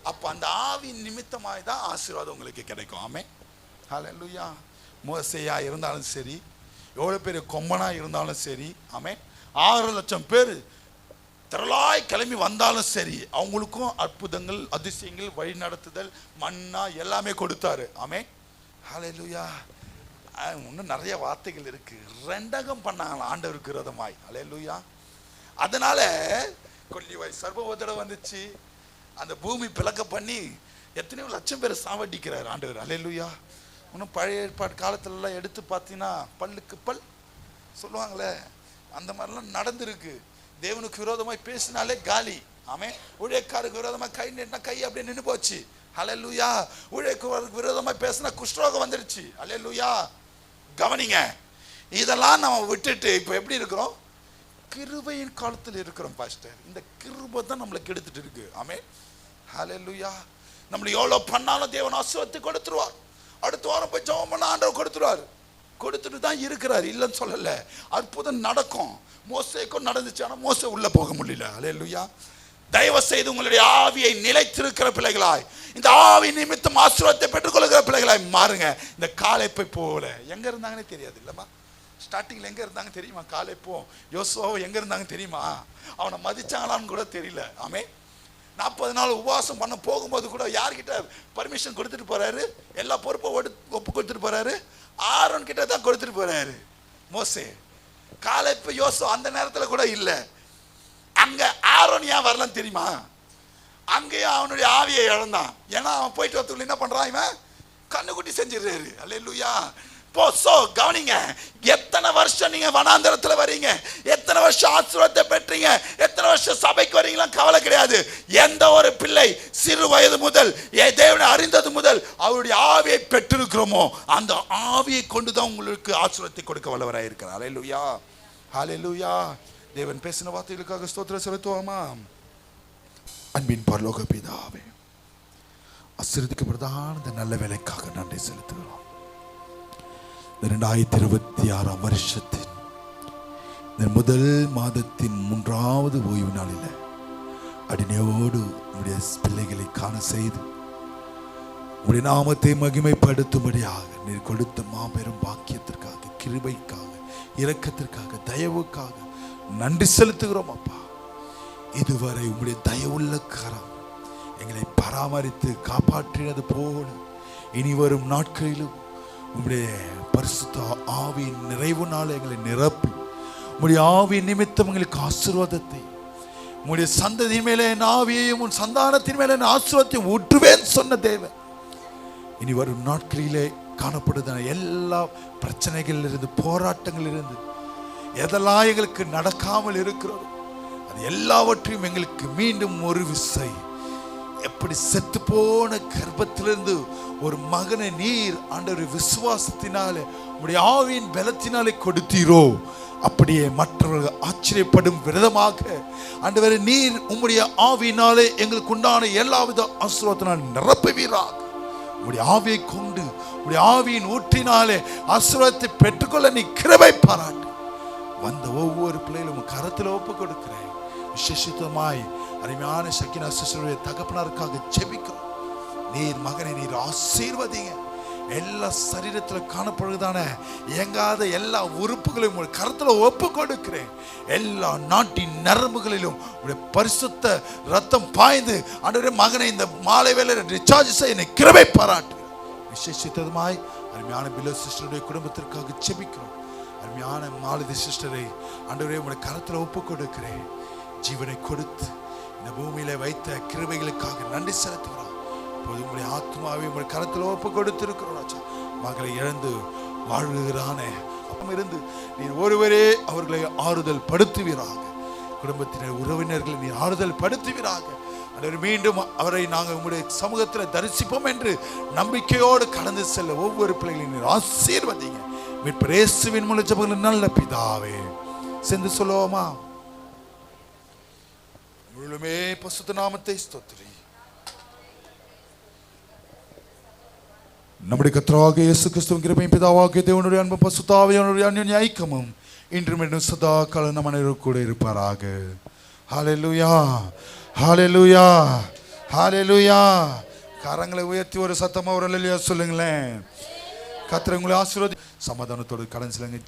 அப்ப அந்த ஆவி நிமித்தமாய் தான் ஆசீர்வாதம் உங்களுக்கு கிடைக்கும். ஆமென். ஹல்லேலூயா. மோசேயா இருந்தாலும் சரி, எவ்வளவு பேர் கொம்பனா இருந்தாலும் சரி, ஆமென். 6 லட்சம் பேர் திரளாய் கிளம்பி வந்தாலும் சரி அவங்களுக்கும் அற்புதங்கள், அதிசயங்கள், வழி நடத்துதல், மன்னா எல்லாமே கொடுத்தாரு. ஆமென். ஹல்லேலூயா. இன்னும் நிறைய வார்த்தைகள் இருக்கு. ரெண்டகம் பண்ணாங்களா ஆண்டவருக்கு விரோதமாய். ஹல்லேலூயா. அதனால கொல்லிவாய் சர்வ வந்துச்சு. அந்த பூமி பிளக்க பண்ணி எத்தனையோ லட்சம் பேர் சாவடிக்கிறார் ஆண்டவர். ஹல்லேலூயா. இன்னும் பழைய ஏற்பாடு காலத்துலலாம் எடுத்து பார்த்தீங்கன்னா பல்லுக்கு பல் சொல்லுவாங்களே, அந்த மாதிரிலாம் நடந்திருக்கு. தேவனுக்கு விரோதமாய் பேசினாலே காலி. ஆமென். ஊழியக்காரருக்கு விரோதமாக கை நீட்டினா கை அப்படியே நின்று போச்சு. ஹல்லேலூயா. ஊழியக்காரருக்கு விரோதமாய் பேசினா குஷ்டரோகம் வந்துருச்சு. ஹல்லேலூயா. கவனிங்க, இதெல்லாம் நம்ம விட்டுட்டு இப்போ எப்படி இருக்கிறோம்? கிருபையின் காலத்தில் இருக்கிறோம் பாஸ்டர். இந்த கிருபை தான் நம்மளை கெடுத்துட்டு இருக்கு. ஆமென். ஹல்லேலூயா. நம்மளை எவ்வளோ பண்ணாலும் தேவன் ஆசீர்வாதத்தை கொடுத்துருவார். அடுத்த வாரம் போய் ஜெபம் பண்ண ஆண்டவர் கொடுத்துருவார். கொடுத்துட்டு தான் இருக்கிறார், இல்லைன்னு சொல்லல. அற்புதம் நடக்கும். மோசேக்கும் நடந்துச்சு, ஆனால் மோசே உள்ள போக முடியல. ஹல்லேலூயா. தயவு செய்து உங்களுடைய ஆவியை நிலைத்திருக்கிற பிள்ளைகளாய், இந்த ஆவி நிமித்தம் ஆசீர்வாதத்தை பெற்றுக்கொள்கிற பிள்ளைகளாய் மாறுங்க. இந்த காலேப்பை போல எங்க இருந்தாங்கன்னே தெரியாது இல்லம்மா. ஸ்டார்டிங்ல எங்க இருந்தாங்க தெரியுமா? காலேப்போ யோசுவாவோ எங்க இருந்தாங்க தெரியுமா? அவனை மதிச்சாங்களான்னு கூட தெரியல. ஆமே. 40 நாள் உபவாசம் பண்ண போகும்போது கூட யார்கிட்ட பர்மிஷன் கொடுத்துட்டு போறாரு? எல்லா பொறுப்பும் ஒப்பு கொடுத்துட்டு போறாரு. ஆரோன் கிட்ட தான் கொடுத்துட்டு போறாரு மோசே. காலேப்பு யோசுவா அந்த நேரத்தில் கூட இல்லை. அங்க ஆரோன் ஏன் வரலன்னு தெரியுமா? அங்கேயும் அவனுடைய ஆவியை இழந்தான். ஏன்னா அவன் போயிட்டு வரத்துக்குள்ள என்ன பண்றான்? இவன் கண்ணுக்குட்டி செஞ்சிடுறாரு. அல்லேலூயா. கவனிங்க, எத்தனை வருஷம் நீங்க வனாந்தரத்துல வரீங்க, எத்தனை வருஷம் ஆசீர்வாதத்தை பெற்றீங்க, எத்தனை வருஷம் சபைக்கு வரீங்களா கவலை கிடையாது. எந்த ஒரு பிள்ளை சிறு வயது முதல் தேவனை அறிந்தது முதல் அவருடைய ஆவியை பெற்றிருக்கிறோமோ அந்த ஆவியை கொண்டுதான் உங்களுக்கு ஆசீர்வாதத்தை கொடுக்க வல்லவராய் இருக்கிறார். அல்லேலூயா. ஹல்லேலூயா. தேவன் பேசின வார்த்தைகளுக்காக ஸ்தோத்திரம் செலுத்துவோமா? அன்பின் பரலோக பிதாவே, ஆசீர்வதிக்கப்படுதான இந்த நல்ல வேலைக்காக நன்றி செலுத்துகிறோம். 2026 வருஷத்தின் இந்த முதல் மாதத்தின் 3வது ஓய்வு நாளில் அடிமையோடு உங்களுடைய பிள்ளைகளை காண செய்து உங்களுடைய நாமத்தை மகிமைப்படுத்தும்படியாக நீர் கொடுத்த மாபெரும் பாக்கியத்திற்காக, கிருபைக்காக, இரக்கத்திற்காக, தயவுக்காக நன்றி செலுத்துகிறோம் அப்பா. இதுவரை உங்களுடைய தயவுள்ள கரம் எங்களை பராமரித்து காப்பாற்றினது போல இனி வரும் நாட்களிலும் உங்களுடைய பரிசுத்த ஆவியின் நிறைவுனால எங்களை நிரப்பி உங்களுடைய ஆவியின் நிமித்தம் எங்களுக்கு ஆசீர்வாதத்தை, உங்களுடைய சந்ததியின் மேலே என் ஆவியையும் உன் சந்தானத்தின் மேலே என் ஆசீர்வாதத்தையும் ஊற்றுவேன் சொன்ன தேவன், இனி வரும் நாட்களிலே காணப்படுதான எல்லா பிரச்சனைகளிலிருந்து, போராட்டங்களிலிருந்து எதெல்லாம் எங்களுக்கு நடக்காமல் இருக்கிறதோ அது எல்லாவற்றையும் எங்களுக்கு மீண்டும் ஒரு விசை, எப்படி செத்து போன கர்ப்பத்திலிருந்து ஒரு மகனை நீர் ஆண்டவர் விசுவாசத்தினாலே உடைய ஆவியின் பலத்தினாலே கொடுத்தீரோ அப்படியே மற்றவர்கள் ஆச்சரியப்படும் விதமாக ஆண்டவரே நீர் உம்முடைய ஆவியினாலே எங்களுக்கு உண்டான எல்லாவித ஆசீர்வாதத்தினால் நிரப்புவீராக. உடைய ஆவியை கொண்டு உடைய ஆவியின் ஊற்றினாலே ஆசீர்வாதத்தை பெற்றுக்கொள்ள நீ கிருபை பாராட்டு. வந்த ஒவ்வொரு பிள்ளைகளும் கரத்தில் ஒப்பு கொடுக்கிறேன். விசேஷமாய் அருமையான சக்கினா சிஸ்டருடைய தகப்பனாருக்காக ஜெபிக்கிறோம். நீர் மகனை நீர் ஆசீர்வதிங்க. எல்லா சரீரத்தில் காணப்படுவதான இயங்காத எல்லா உறுப்புகளையும் உங்கள் கருத்தில் ஒப்பு கொடுக்கிறேன். எல்லா நாட்டின் நரம்புகளிலும் உடைய பரிசுத்த ரத்தம் பாய்ந்து ஆண்டவரே மகனை இந்த மாலை வேளையில் ரிசார்ஜ் செய்ய என்னை கிருபை பாராட்டு. விசேஷித்தமாய் அருமையான பிலோ சிஸ்டருடைய குடும்பத்திற்காக ஜெபிக்கிறோம். அருமையான மாலதி சிஸ்டரை ஆண்டவரே உடைய கருத்தில் ஒப்பு கொடுக்கிறேன். ஜீவனை கொடுத்து இந்த பூமியில வைத்த கிருபைகளுக்காக நன்றி செலுத்துகிறோம். இப்போது உங்களுடைய ஆத்மாவை உங்களுடைய கரத்தில் ஒப்பு கொடுத்திருக்கிறோம் ராஜா. மகளை இழந்து வாழ்கிறானே அப்பம் இருந்து நீர் ஒருவரே அவர்களை ஆறுதல் படுத்துவீராக. குடும்பத்தினர் உறவினர்களை நீர் ஆறுதல் படுத்துவீராக. மீண்டும் அவரை நாங்கள் உங்களுடைய சமூகத்தில் தரிசிப்போம் என்று நம்பிக்கையோடு கடந்து செல்ல ஒவ்வொரு பிள்ளைகளையும் நீர் ஆசீர்வதிங்க. மீட்பர் இயேசுவின் மூலம் ஜெபங்கள் நல்ல பிதாவே. சென்று சொல்லுவோமா? முழுமே பரிசுத்த நாமத்தை ஸ்தோத்திரி. நம்முடைய கர்த்தராகிய இயேசு கிறிஸ்துவின் கிருபையும் பிதாவாகிய தேவனுடைய அன்பும் பரிசுத்த ஆவியானவருடைய அன்யோன்ய ஐக்கியமும் இன்றும் என்றும் சதா காலம் நம் அனைவரும் கூட இருப்பாராக. ஹல்லேலூயா, ஹல்லேலூயா, ஹல்லேலூயா. கரங்களை உயர்த்தி ஒரு சத்தமா ஒரு அல்லேலூயா சொல்லுங்களேன். கர்த்தர் உங்களை ஆசீர்வதி. சமாதானத்தோடு கடன் செல்லுங்க.